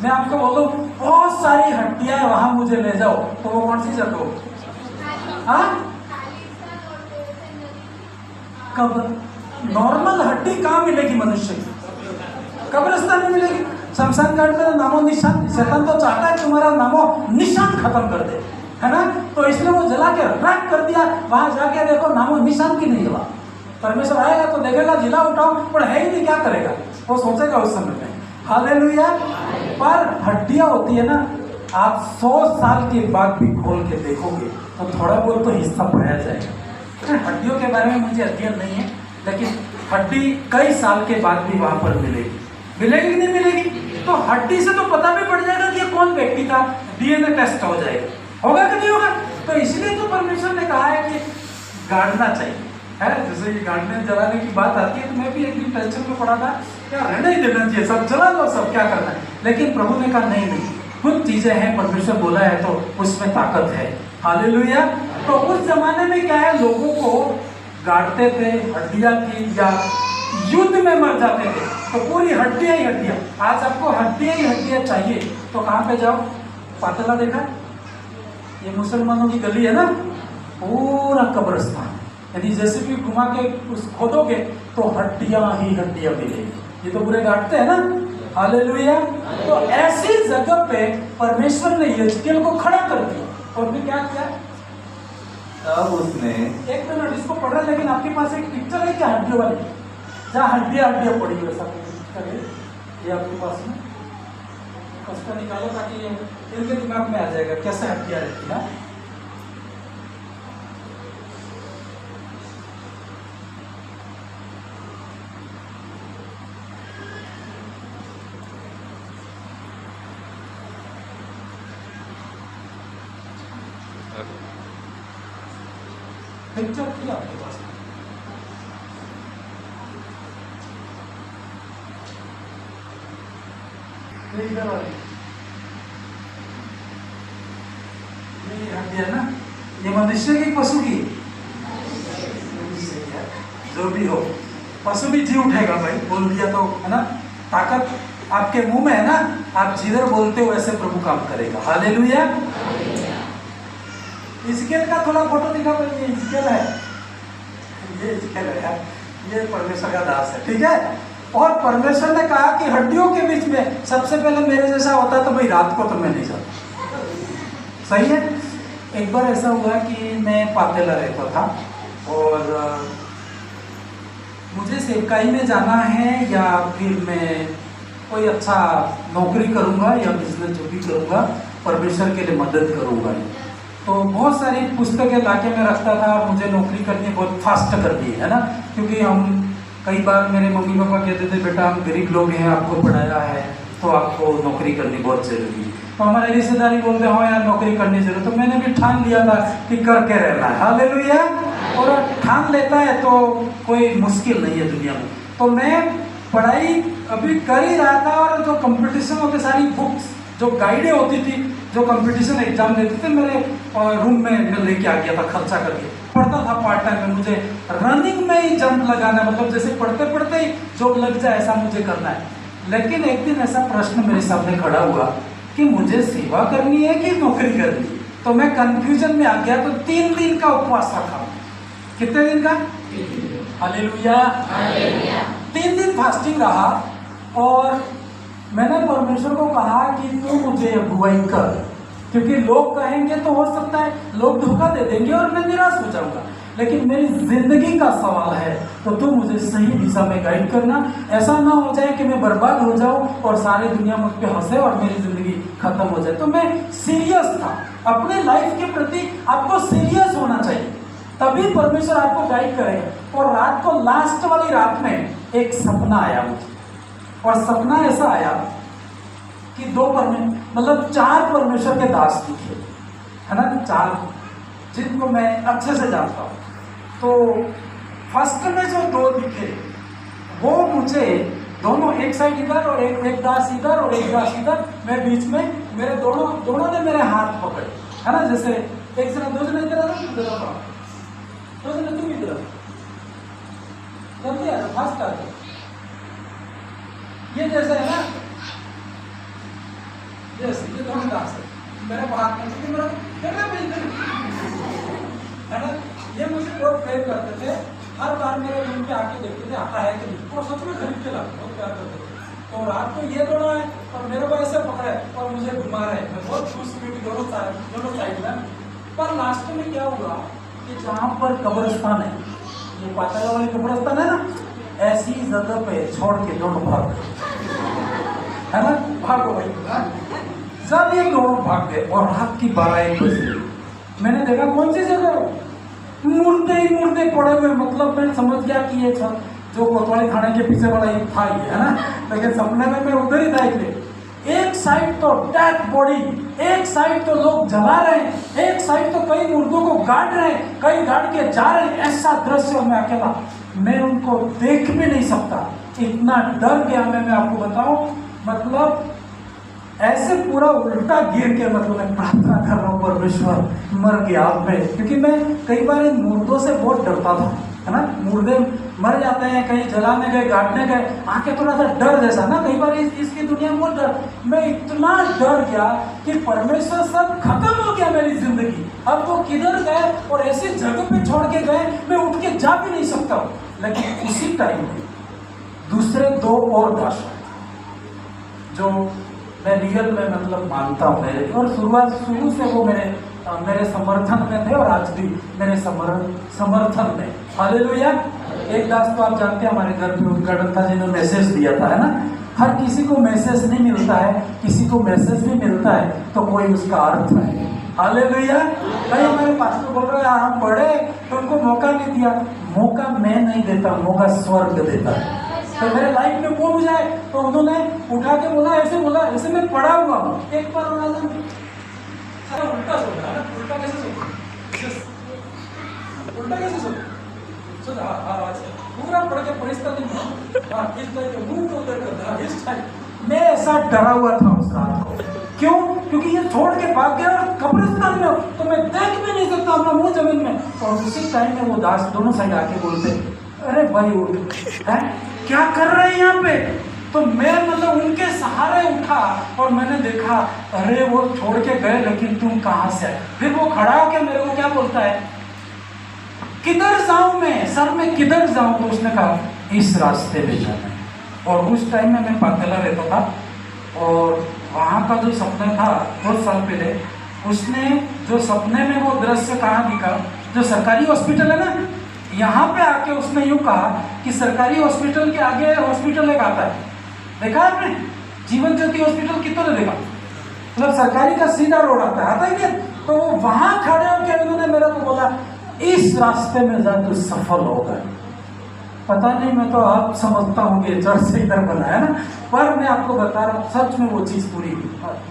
मैं आपको बोलूं बहुत सारी हड्डियां वहां मुझे ले जाओ, तो वो कौन सी जगह हो? कब्र। नॉर्मल हड्डी कहाँ मिलेगी मनुष्य की? कब्रिस्तान में मिलेगी। शमशान घाट में नामो निशान, शैतान तो चाहता है तुम्हारा नामो निशान खत्म कर दे, है ना। तो इसलिए वो जला के राख कर दिया। वहां जाके देखो नामो निशान भी नहीं हुआ। परमेश्वर आएगा तो देखेगा जिला उठाओ, पर है ही नहीं, क्या करेगा? वो सोचेगा उस समय में। हालेलुया। पर हड्डियां होती है ना, आप 100 साल के बाद भी खोल के देखोगे तो थोड़ा बहुत तो हिस्सा पाया जाएगा। हड्डियों के बारे में मुझे अध्ययन नहीं है, लेकिन हड्डी कई साल के बाद भी वहां पर मिलेगी कि नहीं मिलेगी? तो हड्डी से तो पता भी पड़ जाएगा कि कौन व्यक्ति था, डीएनए टेस्ट हो जाएगा, होगा कि नहीं होगा? तो इसलिए तो परमेश्वर ने कहा है कि गाड़ना चाहिए, है। जैसे कि गाड़ने जलाने की बात आती है, तो मैं भी एक दिन टेंशन में पड़ा था, क्या रहना ही देना चाहिए, सब जला लो, सब क्या करना है। लेकिन प्रभु ने कहा नहीं, कुछ चीजें हैं, परमेश्वर बोला है तो उसमें ताकत है। हालेलुया। तो उस जमाने में क्या है, लोगों को गाड़ते थे हड्डियां की, या युद्ध में मर जाते थे, तो पूरी हड्डियां ही हड्डियां। आज आपको हड्डियां ही हड्डियां चाहिए तो कहाँ पे जाओ? पातला देखा, ये मुसलमानों की गली है ना, पूरा कब्रिस्तान, यदि जैसे भी घुमा के उस खोदोगे तो हड्डियां ही हड्डियां मिलेगी। ये तो पूरे गांठते हैं ना, हालेलुया। तो ऐसी जगह पे परमेश्वर ने यजकेल को खड़ा कर दिया और फिर क्या किया? तब उसने, एक मिनट इसको पढ़ रहे, लेकिन आपके पास एक पिक्चर है क्या हड्डियों वाली, जहाँ हड्डियां हड्डियां पड़ी हुई, ऐसा पिक्चर है ये आपके पास में? उसको निकालो ताकि ये इनके दिमाग में आ जाएगा कैसे हड्डियां रहती है। पिक्चर थी आपके पास? इधर वाली ये हड्डियां ना, ये मनुष्य की पशु की? जो भी हो, पशु भी जी उठेगा भाई, बोल दिया तो, है ना। ताकत आपके मुंह में है ना, आप जिधर बोलते हो वैसे प्रभु काम करेगा। हालेलुया। इस्केल का थोड़ा फोटो दिखा, ये इस्केल है, ये इस्केल है यार, ये परमेश्वर का दास है, ठीक है। और परमेश्वर ने कहा कि हड्डियों के बीच में सबसे पहले मेरे जैसा होता तो भाई रात को तो मैं नहीं जाता। सही है। एक बार ऐसा हुआ कि मैं पातेला रहता था और मुझे सेवकाई में जाना है या फिर मैं कोई अच्छा नौकरी करूंगा या बिजनेस जो भी करूंगा, परमेश्वर के लिए मदद करूंगा। तो बहुत सारी पुस्तकें लाके मैं रखता था और मुझे नौकरी करनी बहुत फास्ट कर दी, है ना। क्योंकि हम कई बार, मेरे मम्मी पापा कहते थे बेटा हम गरीब लोग हैं, आपको पढ़ाया है तो आपको नौकरी करनी बहुत जरूरी है। तो हमारे रिश्तेदारी बोलते हो यार नौकरी करनी जरूरी, तो मैंने भी ठान लिया था कि करके रहना है। हालेलुया। और ठान लेता है तो कोई मुश्किल नहीं है दुनिया में। तो मैं पढ़ाई अभी कर ही रहा था और जो कंपटीशन होते, सारी बुक्स जो गाइडें होती थी, जो कंपटीशन एग्जाम देते थे, मेरे रूम में मैं लेके आ गया था खर्चा करके, पढ़ता था पार्ट टाइम में। मुझे रनिंग में ही जंप लगाना, मतलब जैसे पढ़ते पढ़ते ही जॉब लग जाए ऐसा मुझे करना है। लेकिन एक दिन ऐसा प्रश्न मेरे सामने खड़ा हुआ कि मुझे सेवा करनी है कि नौकरी करनी है। तो मैं कंफ्यूजन में आ गया, तो 3 दिन का उपवास रखा। कितने दिन का? हालेलुया। 3 दिन फास्टिंग रहा और मैंने परमेश्वर को कहा कि तू मुझे अगुवाई कर, क्योंकि लोग कहेंगे तो हो सकता है लोग धोखा दे देंगे और मैं निराश हो जाऊंगा, लेकिन मेरी जिंदगी का सवाल है तो तू मुझे सही दिशा में गाइड करना। ऐसा ना हो जाए कि मैं बर्बाद हो जाऊं और सारी दुनिया मुझ पे हंसे और मेरी जिंदगी खत्म हो जाए। तो मैं सीरियस था अपने लाइफ के प्रति। आपको सीरियस होना चाहिए, तभी परमेश्वर आपको गाइड करेगा। और रात को, लास्ट वाली रात में एक सपना आया मुझे, और सपना ऐसा आया कि 4 परमेश्वर के दास दिखे, है ना, 4 जिनको मैं अच्छे से जानता हूँ। तो फर्स्ट में जो 2 दिखे वो मुझे दोनों, एक साइड इधर और एक दास इधर और एक दास इधर, मैं बीच में, मेरे दोनों ने मेरे हाथ पकड़े, है ना। जैसे एक जना 2 जना इधर आ रहा, 2 जना तुम इधर जल्दी आ जाओ, फास्ट आ जाओ। ये जैसे है ना, जैसे ये दोनों दास है, मेरे हाथ में है ना। ये मुझे बहुत प्रेम करते थे, हर बार मेरे रूम पे आके देखते थे आता है कि नहीं, और सच में खरीद के लाते, बहुत प्यार करते थे। तो रात को ये दोनों है और मेरे को ऐसे पकड़े और मुझे घुमा रहे, मैं बहुत खुश हुई कि दोनों साइड में। पर लास्ट में क्या हुआ कि जहाँ पर कब्रिस्तान है, ये पातला वाली कब्रिस्तान है ना, ऐसी जगह पे छोड़ के दोनों भाग गए, है ना, भागो भाई। जब ये दोनों भाग गए और रात की 12-1 बजे मैंने देखा कौन सी जगह, मुर्दे ही मुर्दे पड़े हुए। मतलब मैं समझ गया कि ये जो कोतवाली थाने के पीछे वाला ये था ही, है ना। लेकिन सपने में मैं उधर ही था। एक साइड तो डेड बॉडी, एक साइड तो लोग जला रहे हैं, एक साइड तो कई मुर्दों को गाड़ रहे हैं, कई गाड़ के जा रहे हैं। ऐसा दृश्य में अकेला, मैं उनको देख भी नहीं सकता, इतना डर गया मैं आपको बताऊं। मतलब ऐसे पूरा उल्टा गिर के, मतलब मैं प्रार्थना कर रहा हूँ परमेश्वर मर गया आप में, क्योंकि मैं कई बार इन मुर्दों से बहुत डरता था, है ना। मुर्दे मर जाते हैं, कहीं जलाने गए, गाड़ने गए, आके थोड़ा सा डर जैसा ना, कई बार इसकी दुनिया में बहुत डर। मैं इतना डर गया कि परमेश्वर सब खत्म हो गया मेरी जिंदगी, अब वो किधर गए और ऐसी जगह पे छोड़ के गए मैं उठ के जा भी नहीं सकता हूँ। लेकिन उसी टाइम में दूसरे 2 और दास जो मैं रियल में मतलब मानता हूँ मेरे, और शुरू से वो मेरे समर्थन में थे और आज भी मेरे समर्थन में। हालेलुया। एक दास तो आप जानते हैं हमारे घर पे उद्घाटन जी ने मैसेज दिया था, है ना। हर किसी को मैसेज नहीं मिलता है, किसी को मैसेज भी मिलता है तो कोई उसका अर्थ है। हालेलुया। भाई हमारे पास्टर बोल रहे हैं हम पढ़े तो उनको मौका नहीं दिया। मौका मैं नहीं देता, मौका स्वर्ग देता है। तो मेरे लाइफ में वो जाए तो उन्होंने उठा के बोला, ऐसे मैं पढ़ा हुआ हूँ। एक बार उल्टा सोचा, उल्टा कैसे सोचा, पूरा पढ़ के परिस्थिति मैं ऐसा डरा हुआ था उस रात को। क्यों? क्योंकि ये छोड़ के भाग गया और कब्रिस्तान में हो तो मैं देख भी नहीं सकता अपना मुंह जमीन में। और उसी टाइम में वो दास दोनों साइड आके बोलते, अरे भाई उठ, है क्या कर रहे हैं यहाँ पे? तो मैं मतलब उनके सहारे उठा और मैंने देखा, अरे वो छोड़ के गए लेकिन तुम कहाँ से आए? फिर वो खड़ा होकर मेरे को क्या बोलता है, किधर जाऊं मैं, सर मैं किधर जाऊं? तो उसने कहा इस रास्ते पे जाना है। और उस टाइम में मैं पातेला रहता था और वहाँ का जो सपना था बहुत साल पहले, उसने जो सपने में वो दृश्य कहाँ दिखा, जो सरकारी हॉस्पिटल है ना, यहाँ पे आके उसने यूँ कहा कि सरकारी हॉस्पिटल के आगे हॉस्पिटल एक आता है, देखा आपने? जीवन ज्योति हॉस्पिटल कितने देखा? मतलब सरकारी का सीधा रोड आता है क्या? तो वो वहां खड़े होकर उन्होंने मेरे को बोला इस रास्ते में जा तो सफल होगा। पता नहीं, मैं तो आप समझता हूँ कि चर्च से इधर बना है ना, पर मैं आपको बता रहा हूँ सच में वो चीज पूरी हुई।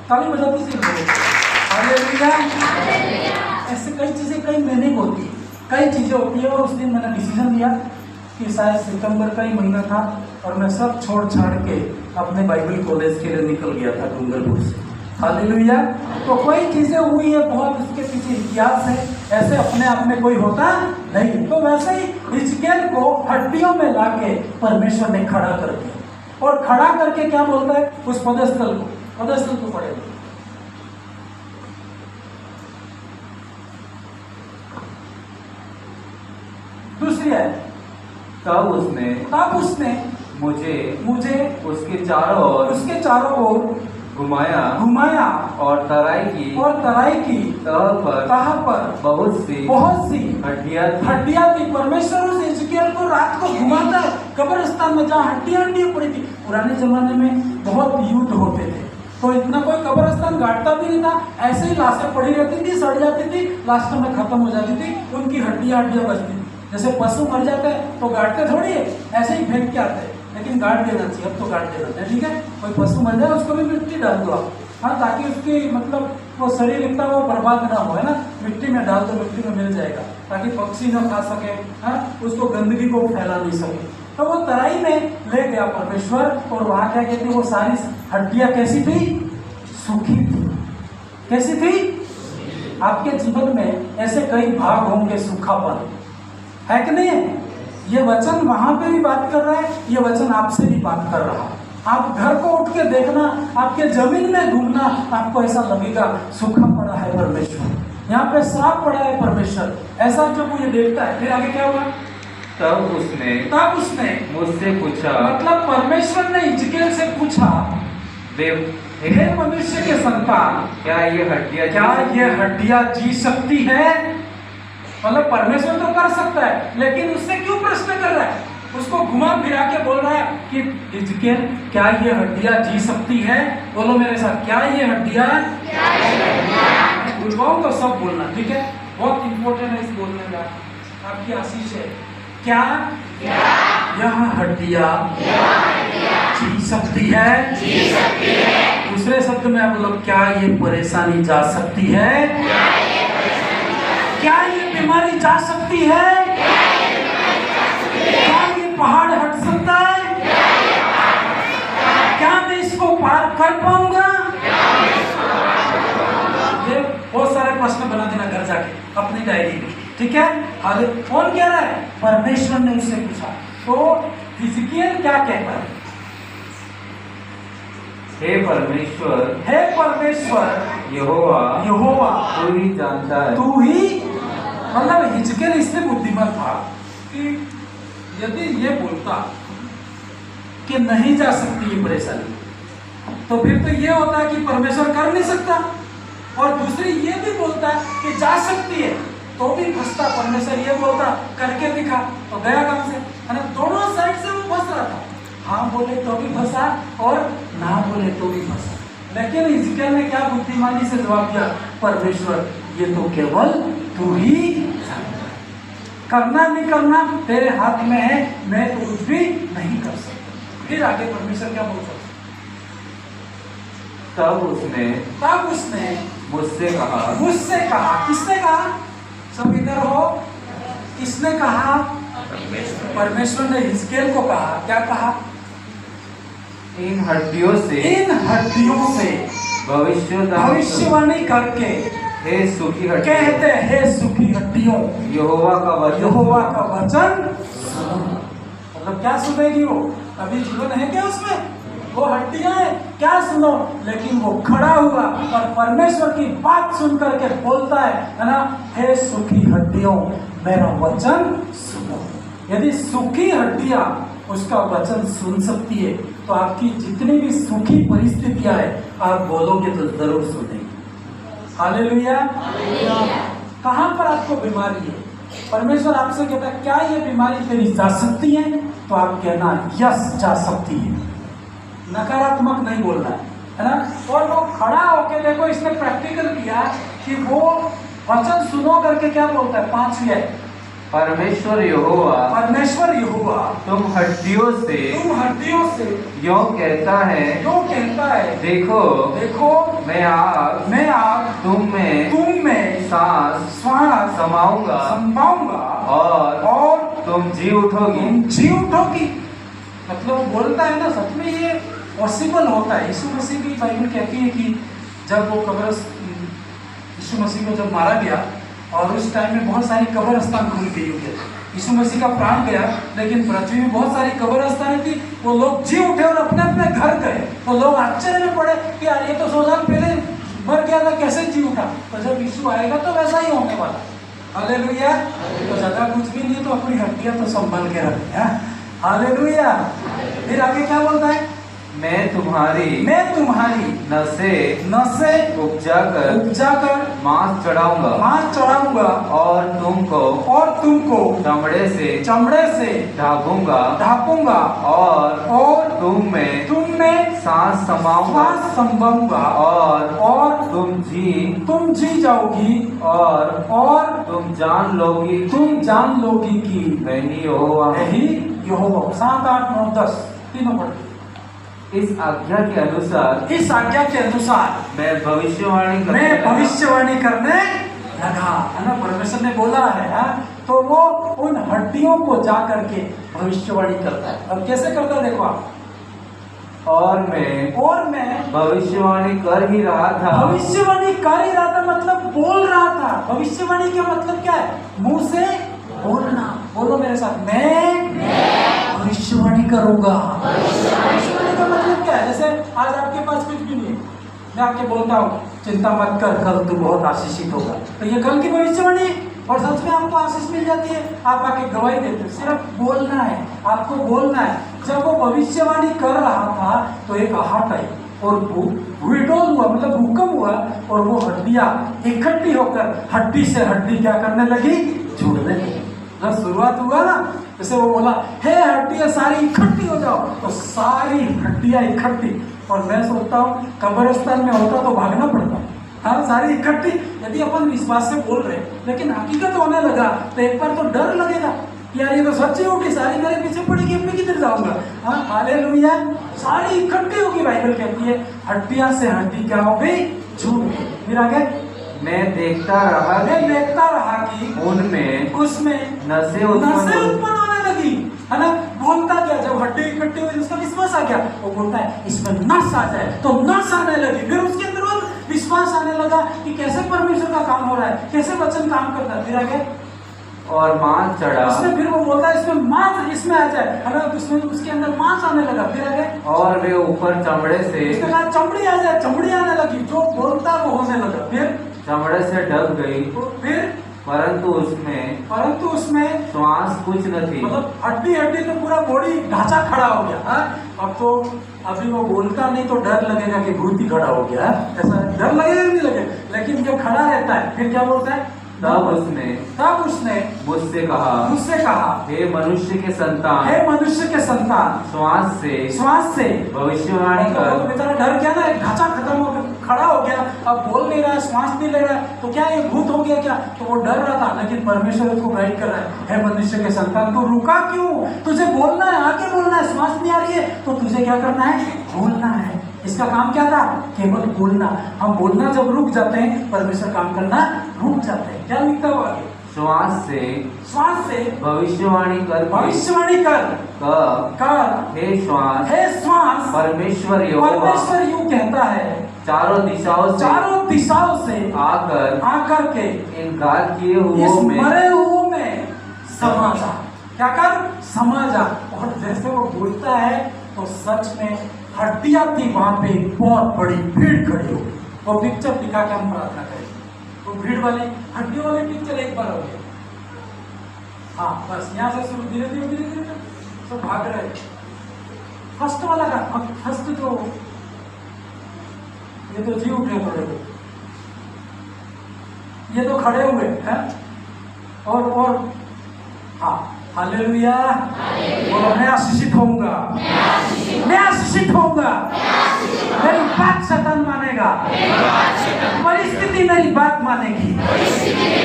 ताली बजाती थी। ऐसे कई चीजें कई महीने होती है, कई चीजें होती है। और उस दिन मैंने डिसीजन लिया कि शायद सितंबर का ही महीना था और मैं सब छोड़ छाड़ के अपने बाइबल कॉलेज के लिए निकल गया था डूंगरपुर से। हालेलुया। तो कोई चीजें हुई है, बहुत इसके पीछे इतिहास है, ऐसे अपने आप में कोई होता नहीं। तो वैसे ही हिजकिय्याह को हड्डियों में लाके परमेश्वर ने खड़ा कर दिया। और खड़ा करके क्या बोलता है उस पदस्थल को पढ़े दूसरी है, तब उसने मुझे उसके चारों ओर घुमाया और तराई की तह पर बहुत सी हड्डियां थी। परमेश्वर उस हिजकिय्याह को रात को घुमाता है कब्रिस्तान में जहाँ हड्डियां पड़ी थी। पुराने जमाने में बहुत युद्ध होते थे तो इतना कोई कब्रिस्तान गाड़ता भी नहीं था, ऐसे ही लाशें पड़ी रहती थी, सड़ जाती थी, लास्ट में खत्म हो जाती थी, उनकी हड्डियां बचती थी। जैसे पशु मर जाते हैं तो गाड़ते थोड़ी है, ऐसे ही फेंक के आते हैं, लेकिन गाड़ देना चाहिए। अब तो गाड़ देना चाहिए, ठीक है। कोई पशु मर जाए उसको भी मिट्टी डाल दो आप, हाँ, ताकि उसकी मतलब वो शरीर इतना वो बर्बाद ना हो, है ना। मिट्टी में डाल दो, मिट्टी में मिल जाएगा, ताकि पक्षी न खा सके, हाँ, उसको गंदगी को फैला नहीं सके। तो वो तराई में ले गया परमेश्वर और वहां क्या कहते, वो सारी हड्डियां कैसी थी? सूखी थी। कैसी थी? आपके जीवन में ऐसे कई भाग होंगे सूखापन, है कि नहीं? ये वचन वहां पे भी बात कर रहा है, ये वचन आपसे भी बात कर रहा है। आप घर को उठ के देखना, आपके जमीन में घूमना, आपको ऐसा लगेगा सूखा पड़ा है परमेश्वर, यहाँ पे श्राप पड़ा है परमेश्वर, ऐसा जब वो ये देखता है। फिर आगे क्या हुआ? तब उसने मुझसे पूछा, मतलब परमेश्वर ने हिजकिय्याह से पूछा, हे मनुष्य के संतान, क्या ये हड्डियां जी सकती है? मतलब परमेश्वर तो कर सकता है, लेकिन उससे क्यों प्रश्न कर रहा है? उसको घुमा फिरा के बोल रहा है कि हिजकिय्याह, क्या ये हड्डियां जी सकती है? बोलो मेरे साथ, क्या ये हड्डियां? बुलवाऊं तो सब बोलना, ठीक है? बहुत इंपॉर्टेंट है इस बोलने का, आपकी आशीष है। क्या यह हड्डियां जी सकती है? दूसरे शब्द में आप बोलो, क्या ये परेशानी जा सकती है? क्या ये बीमारी जा सकती है? क्या ये पहाड़ हट सकता है? क्या मैं इसको पार कर पाऊंगा? ये बहुत सारे प्रश्न बना देना घर जाके अपनी डायरी में, ठीक है? आगे कौन कह रहा है? परमेश्वर ने उससे पूछा। तो हिजकिय्याह क्या कहता है? हे परमेश्वर हे परमेश्वर यहोवा यहोवा तू ही जानता है। तू ही, मतलब हिजकिय्याह इसलिए बुद्धिमान था कि यदि ये बोलता कि नहीं जा सकती ये परेशानी, तो फिर तो ये होता है कि परमेश्वर कर नहीं सकता, और दूसरी ये भी बोलता है कि जा सकती है तो भी फंसता। परमेश्वर ये बोलता करके दिखा तो गया काम से, है ना। दोनों साइड से वो फंस रहा था, हाँ बोले तो भी फंसा और ना बोले तो भी फंसा। लेकिन हिजकिय्याह ने क्या बुद्धिमानी से जवाब दिया, परमेश्वर ये तो केवल तू ही जानता है, करना नहीं करना तेरे हाथ में है, मैं तो कुछ भी नहीं कर सकता। फिर आगे परमेश्वर क्या बोलता, तब उसने मुझसे कहा, किसने कहा? सब इधर हो। किसने कहा? परमेश्वर ने हिजकिय्याह को कहा, क्या कहा? इन हड्डियों से भविष्यवाणी करके हे सुखी हड्डियों, कहते हे सुखी हड्डियों, यहोवा का वचन सुनो। मतलब क्या सुनेगी वो? अभी जीवन है क्या उसमें? वो हड्डियां हैं, क्या सुनो? लेकिन वो खड़ा हुआ और परमेश्वर की बात सुन करके बोलता है ना, हे सुखी हड्डियों मेरा वचन सुनो। यदि सुखी हड्डियां उसका वचन सुन सकती है, तो आपकी जितनी भी सुखी परिस्थितियां है, आप बोलोगे तो जरूर सुनेंगे। हालेलुया। कहां पर आपको बीमारी है, परमेश्वर आपसे कहता है क्या ये बीमारी तेरी जा सकती है? तो आप कहना यस जा सकती है, नकारात्मक नहीं बोलना है ना। और वो खड़ा होके देखो, इसने प्रैक्टिकल किया कि वो वचन सुनो करके क्या बोलता है, 5 है, परमेश्वर यहोवा तुम हड्डियों से यों कहता है, देखो मैं आग तुम में सांस समाऊंगा और तुम जी उठोगी। मतलब बोलता है ना, सच में ये पॉसिबल होता है। यीशु मसीह की बाइबल कहती है कि जब वो यीशु मसीह को जब मारा गया और उस टाइम में बहुत सारी कब्रस्तान खुल गई हुई है, यीशु मसीह का प्राण गया, लेकिन पृथ्वी में बहुत सारी कब्रस्तान थी, वो लोग जी उठे और अपने अपने घर गए। तो लोग आश्चर्य में पड़े कि यार ये तो 100 साल पहले मर गया था, कैसे जी उठा? तो जब यीशु आएगा तो वैसा ही होने वाला। हालेलुया। तो जगह कुछ भी नहीं, तो अपनी हड्डियां तो संभाल के रखे। हालेलुया। फिर आगे क्या बोलता है, मैं तुम्हारी नसें उपजा कर मांस चढ़ाऊंगा और तुमको चमड़े से ढापूंगा और तुम में सांस समाऊंगा और तुम जी जाओगी और तुम जान लोगी कि मैं ही यहोवा। 7, 8, 9, 10 तीनों पढ़। इस आज्ञा के अनुसार मैं भविष्यवाणी करने लगा, है ना। परमेश्वर ने बोला है, तो वो उन हड्डियों को जा करके भविष्यवाणी करता है। अब कैसे करता है देखो आप। और मैं भविष्यवाणी कर ही रहा था मतलब बोल रहा था। भविष्यवाणी का मतलब क्या है? मुंह से बोलना। बोलो मेरे साथ, मैं भविष्यवाणी करूंगा। भविष्यवाणी का मतलब क्या है? जैसे आज आपके पास कुछ भी नहीं है, मैं आपके बोलता हूँ चिंता मत कर, कल तू बहुत आशीषित होगा, तो ये कल की भविष्यवाणी है, और सच में आपको आशीष मिल जाती है। आप आके गवाही देते हो। सिर्फ बोलना है, आपको बोलना है। जब वो भविष्यवाणी कर रहा था तो एक आहट आई और विडोल हुआ, मतलब भूकंप हुआ, और वो हड्डियां इकट्ठी होकर हड्डी से हड्डी क्या करने लगी, जुड़ने लगी। जब शुरुआत हुआ ना, जैसे वो बोला हे हड्डियां सारी इकट्ठी हो जाओ, तो सारी हड्डियां इकट्ठी। और मैं सोचता हूँ कब्रिस्तान में होता तो भागना पड़ता। हाँ, सारी इकट्ठी। यदि अपन विश्वास से बोल रहे लेकिन हकीकत होने लगा तो एक बार तो डर लगेगा, यार ये तो सच्ची होगी, सारी मेरे पीछे पड़ेगी, अब मैं किधर जाऊंगा। हाँ, हालेलुया। सारी इकट्ठी होगी। बाइबल कहती है हड्डियां से हड्डी क्या हो गई, जुड़ गई। फिर आगे मैं देखता रहा कि उसमें नसें उत्पन्न होने लगी, है ना। बोलता क्या, जब हड्डी इकट्ठी हुई उसका विश्वास आ गया, वो बोलता है इसमें नस आ जाए, तो नस आने लगी। फिर उसके अंदर विश्वास आने लगा कि कैसे परमेश्वर का काम हो रहा है, कैसे वचन काम करता है। फिर आगे और मांस चढ़ा उसमें फिर वो बोलता है इसमें मांस इसमें आ जाए, अगर उसमें उसके अंदर मांस आने लगा, फिर आगे और वे ऊपर चमड़े से उसने कहा चमड़ी आ जाए, चमड़ी आने लगी, जो बोलता वो होने लगा, फिर चमड़े से ढक गई, फिर परंतु उसमें श्वास कुछ न थी। मतलब हड्डी हड्डी तो पूरा बॉडी ढांचा खड़ा हो गया। हाँ? अब तो अभी वो बोलता नहीं तो डर लगेगा कि भूत ही खड़ा हो गया। ऐसा डर लगेगा नहीं लगेगा, लेकिन जब खड़ा रहता है फिर क्या बोलता है? तब उसने मुझसे कहा, हे मनुष्य के संतान, श्वास से भविष्यवाणी कर। तो बेचारा डर गया ना, एक ढांचा खत्म हो गया, खड़ा हो गया, अब बोल नहीं रहा है, श्वास नहीं ले रहा है, तो क्या ये भूत हो गया क्या? तो वो डर रहा था, लेकिन परमेश्वर उसको गाइड कर रहा है, हे मनुष्य के संतान, तू रुका क्यों? तुझे बोलना है, आगे बोलना है, श्वास नहीं आ रही है तो तुझे क्या करना है? बोलना है। इसका काम क्या था? केवल बोलना। हम बोलना जब रुक जाते हैं, परमेश्वर काम करना रुक जाते हैं। क्या लिखता हुआ आगे? श्वास से भविष्यवाणी कर, हे श्वास, परमेश्वर यूं कहता है, चारों दिशाओं से आकर के इनकार किए इस हुए मरे हुओं में समा जा। क्या कर? समा जा। और जैसे वो बोलता है तो सच में हड्डियां थी वहां पे, बहुत बड़ी भीड़ खड़ी हो गई। वो पिक्चर दिखा के हम प्रार्थना करें, तो भीड़ वाली हड्डियों वाली पिक्चर एक बार हो गई। हाँ बस यहाँ से शुरू, धीरे धीरे सब भाग रहे। फर्स्ट वाला का फर्स्ट जो ये तो जी उठे खड़े हुए, ये तो खड़े हुए हैं। और हाँ हालेलुया, बोलो मैं आशीषित होऊंगा, मेरी बात शैतान मानेगा, परिस्थिति मेरी बात मानेगी,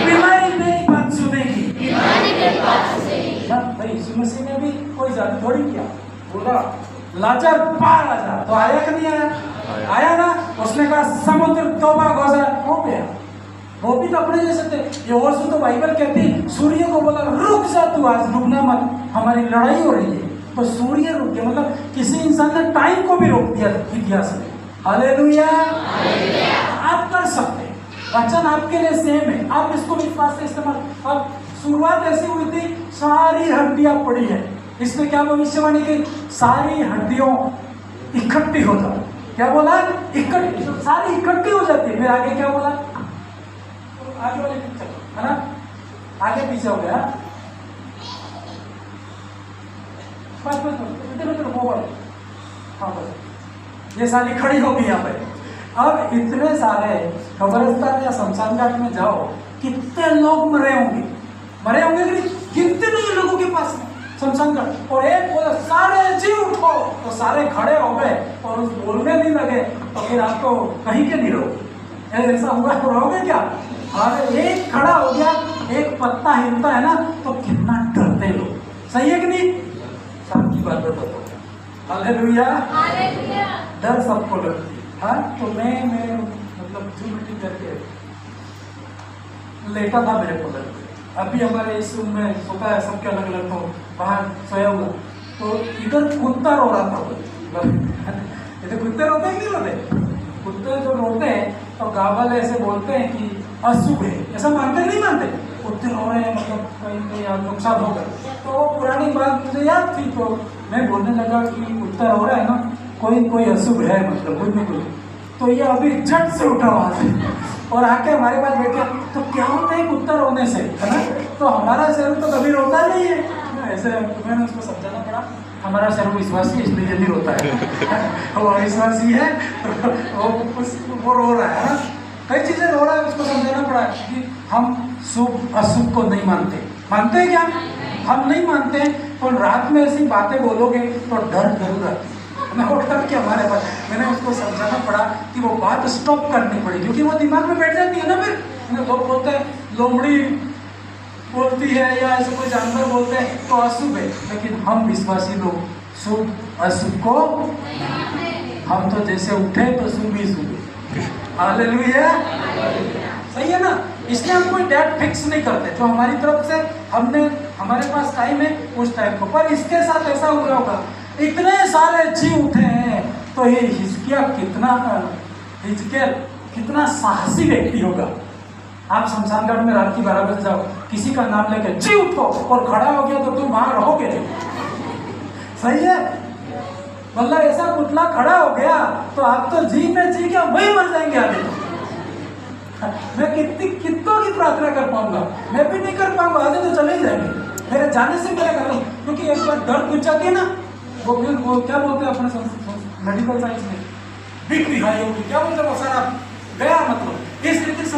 बीमारी मेरी बात सुनेगी। भाई यीशु मसीह ने भी कोई जाति थोड़ी किया, बोला लाजर पार आ जा, तो आया कि नहीं आया? आया ना। उसने कहा समुद्र तौबा गोजा हो गया। वो भी तो अपने जैसे थे। ये और सुन तो बाइबल कहती, सूर्य को बोला रुक जा, तू आज रुकना मत, हमारी लड़ाई हो रही है। तो सूर्य रुक गया, मतलब किसी इंसान ने टाइम को भी रोक दिया इतिहास में। हालेलुया। आप कर सकते, वचन आपके लिए सेम है, आप इसको विश्वास से इस्तेमाल। अब शुरुआत ऐसी हुई थी, सारी हड्डियां पड़ी है, इसमें क्या भविष्यवाणी की? सारी हड्डियों इकट्ठी हो जाओ। क्या बोला? इकट्ठी, सारी इकट्ठी हो जाती है। फिर आगे क्या बोला? आगे वाले पिक्चर है ना, आगे पीछे हो गया। बस इधर वो वाले, हाँ बस ये सारी खड़ी हो गई यहाँ पे। अब इतने सारे कब्रिस्तान या शमशान घाट में जाओ, कितने लोग मरे होंगे कि गिनती नहीं लोगों के पास शमशान घाट। और एक बोला सारे जी उठो, तो सारे खड़े हो गए और उस बोलने नहीं लगे, तो फिर आप तो कहीं के नहीं रहोगे। ऐसा हुआ तो रहोगे क्या? अरे एक खड़ा हो गया, एक पत्ता हिलता है ना, तो कितना डरते लोग। सही है कि नहीं? सबकी बात बताओ। हालेलुया। डर सबको लगती है। हाँ तो मैं मतलब मीटिंग करके लेटा था मेरे को लग, अभी हमारे इस रूम में सोता है, सबके अलग अलग, तो बाहर सोया हुआ, तो इधर कुत्ता रो रहा था। इधर कुत्ते रोते हैं, नहीं रोते? कुत्ते जो रोते हैं तो गाँव वाले ऐसे बोलते हैं कि अशुभ है, ऐसा मानते नहीं मानते? कुत्ते रो रहे हैं, मतलब कहीं नुकसान होगा। तो वो पुरानी बात मुझे याद थी, तो मैं बोलने लगा कि कुत्ता रो रहा है ना, कोई अशुभ है, मतलब कुछ न कुछ। तो ये अभी झट से उठा वहां से और आके हमारे पास बैठ गया। तो क्या होता है कुत्ता रोने से, है ना? तो हमारा शरीर तो कभी रोता नहीं है, ऐसे मैंने उसको समझाना पड़ा। हमारा शरीर विश्वासी है, इसलिए जल्दी रोता है। वो विश्वासी है, वो रो रहा है ना, कई चीजें रो रहा है, उसको समझाना पड़ा कि हम शुभ अशुभ को नहीं मानते। मानते हैं क्या? हम नहीं मानते। और रात में ऐसी बातें बोलोगे तो डर जरूर आती है। वो डर के हमारे पास, मैंने उसको समझाना पड़ा कि वो बात स्टॉप करनी पड़ी, क्योंकि वो दिमाग में बैठ जाती है ना। फिर लोग बोलते हैं लोमड़ी बोलती है या ऐसे कोई जानवर बोलते हैं तो अशुभ है, लेकिन हम विश्वासी लोग शुभ अशुभ को, हम तो जैसे उठे तो शुभ ही शुभ। हालेलुया। सही है ना? इसलिए हम कोई डेट फिक्स नहीं करते, जो हमारी तरफ से हमने हमारे पास टाइम है उस टाइम को। पर इसके साथ ऐसा हो रहा होगा, इतने सारे जी उठे हैं, तो ये हिजकिय्याह कितना साहसी व्यक्ति होगा। आप शमशान घाट में रात की 12 बजे जाओ, किसी का नाम लेके जी उठो और खड़ा हो गया तो तुम वहां रहोगे? सही है? मतलब ऐसा पुतला खड़ा हो गया तो आप तो जी में जी के वही मर जाएंगे आगे। तो मैं कितनों की प्रार्थना कर पाऊंगा? मैं भी नहीं कर पाऊंगा, आगे तो चले ही जाएंगे। मेरे जाने से पहले कर लूँ, क्योंकि एक बार डर घुस जाती है ना, वो क्या बोलते हैं अपने मेडिकल साइंस में, बिक्री हाई होगी, क्या बोलते हैं वो सारा गया। मतलब इस रीति से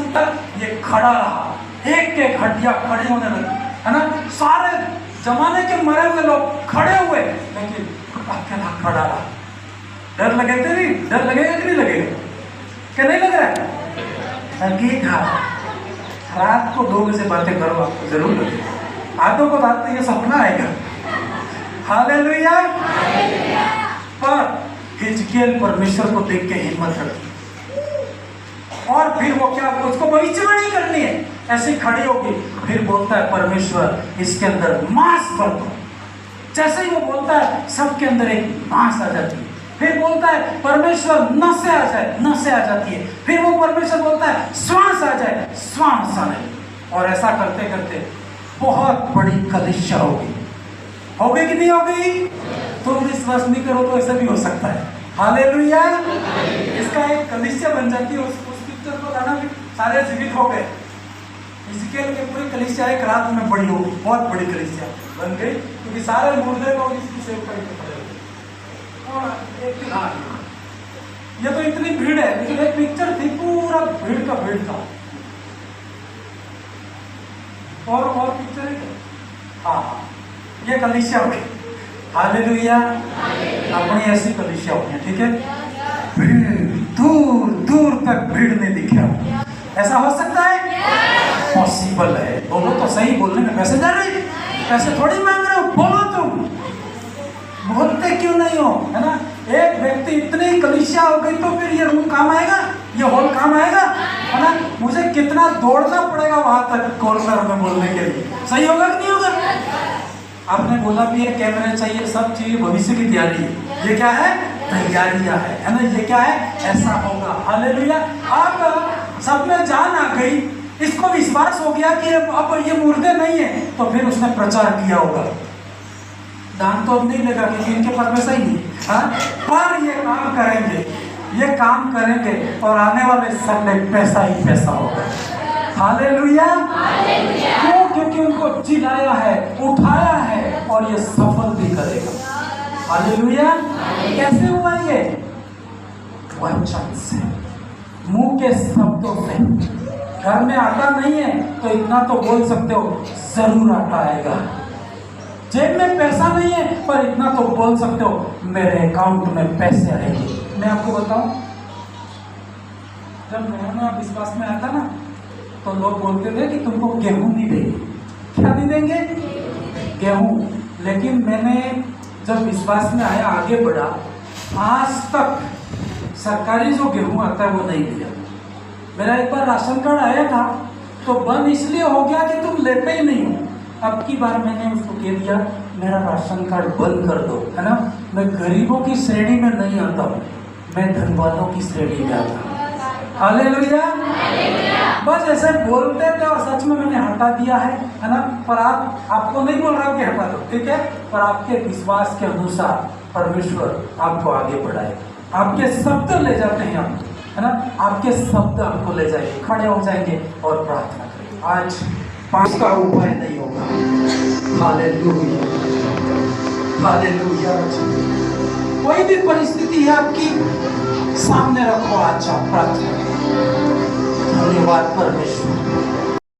ये खड़ा रहा, एक एक हड्डियां खड़ी होने लगी, है ना। सारे जमाने के मरे हुए लोग खड़े हुए, लेकिन अकेला खड़ा रहा। डर लगे थे नहीं? डर लगेगा कि नहीं लगेगा? क्या नहीं लग रहा है? लगेगा। रात को 2 बजे बातें करो, आपको जरूर लगेगा। आधों को रात ये सपना आएगा। हालेलुया। पर हिजकिय्याह परमेश्वर को देख के हिम्मत रखी, और फिर वो क्या, उसको भविष्यवाणी करनी है, ऐसे खड़ी होगी। फिर बोलता है परमेश्वर इसके अंदर मांस भर दो। जैसे ही वो बोलता है सबके अंदर एक मांस आ जाती है। फिर बोलता है परमेश्वर नसें आ जाए, नसें आ जाती है। फिर वो परमेश्वर बोलता है श्वास आ जाए, श्वास आ जाए। और ऐसा करते करते बहुत बड़ी कलीसिया होगी। हो गई कि नहीं हो गई? तुम विश्वास नहीं करो तो ऐसा भी हो सकता है। हालेलुया। इसका एक कलीसिया बन जाती है। उस पिक्चर को लाना भी सारे जीवित हो गए। हिजकिय्याह की पूरी कलीसिया एक रात में बड़ी होगी, बहुत बड़ी कलीसिया बन गई, क्योंकि सारे मुर्दे लोग इसकी सेवकाई में खड़े हो गए। ये तो इतनी भीड़ है, लेकिन एक पिक्चर थी पूरा भीड़ का भीड़ था। और पिक्चर है, हाँ, ये कलीसिया होगी। हालेलुया। अपनी ऐसी कलीसिया होगी, ठीक है। भीड़ दूर दूर तक भीड़ नहीं दिखे। ऐसा हो सकता है? पॉसिबल है। बोलो तो सही, बोलने में पैसे जा रहे, पैसे थोड़ी मांग रहे हो, बोलो तुम। बोलते क्यों नहीं हो, है ना। एक व्यक्ति इतनी कलीसिया हो गई तो फिर ये रूम काम आएगा, ये हॉल काम आएगा, है ना। मुझे कितना दौड़ना पड़ेगा वहां तक कॉर्नर में बोलने के लिए। सही होगा कि नहीं होगा? आपने बोला भी ये कैमरे चाहिए, सब चाहिए, भविष्य की तैयारी है। ये क्या है? तैयारियां है ना। ये क्या है? ऐसा होगा। हालेलुया। अब सब में जान आ गई, इसको विश्वास हो गया कि अब ये मुर्दे नहीं है, तो फिर उसने प्रचार किया होगा। दान तो अब नहीं लेगा क्योंकि इनके पास पैसा ही नहीं है, हाँ? पर ये काम करेंगे, ये काम करेंगे और आने वाले समय में पैसा ही पैसा होगा। हालेलुया। क्यों? क्योंकि उनको जिलाया है, उठाया है और ये सफल भी करेगा। हालेलुया। कैसे हुआ ये? वचन से, मुंह के शब्दों से। घर में आटा नहीं है तो इतना तो बोल सकते हो, जरूर आटा आएगा। जेब में पैसा नहीं है पर इतना तो बोल सकते हो, मेरे अकाउंट में पैसे आएंगे। मैं आपको बताऊं, जब मैं विश्वास में आया था ना, तो लोग बोलते थे कि तुमको गेहूं नहीं देंगे। क्या नहीं देंगे? गेहूं। लेकिन मैंने जब विश्वास में आया, आगे बढ़ा, आज तक सरकारी जो गेहूं आता है वो नहीं दिया। मेरा एक बार राशन कार्ड आया था तो बंद इसलिए हो गया कि तुम लेते ही नहीं हो। अब की बार मैंने उसको कह दिया मेरा राशन कार्ड बंद कर दो, है ना। मैं गरीबों की श्रेणी में नहीं आता हूँ, मैं धनवानों की श्रेणी में आता हूँ। हालेलुया। बस ऐसे बोलते थे और सच में मैंने हटा दिया है ना। पर आपको नहीं बोल रहा कि हटा दो, ठीक है। पर आपके विश्वास के अनुसार परमेश्वर आपको आगे बढ़ाए। आपके शब्द ले जाते हैं आप, है ना। आपके शब्द आपको ले जाएंगे, खड़े हो जाएंगे और प्रार्थना करेंगे। आज 5 का उपाय नहीं होगा। हालेलुया। हालेलुया। कोई भी परिस्थिति है आपकी, सामने रखो, आज आप प्रार्थना। धन्यवाद परमेश्वर।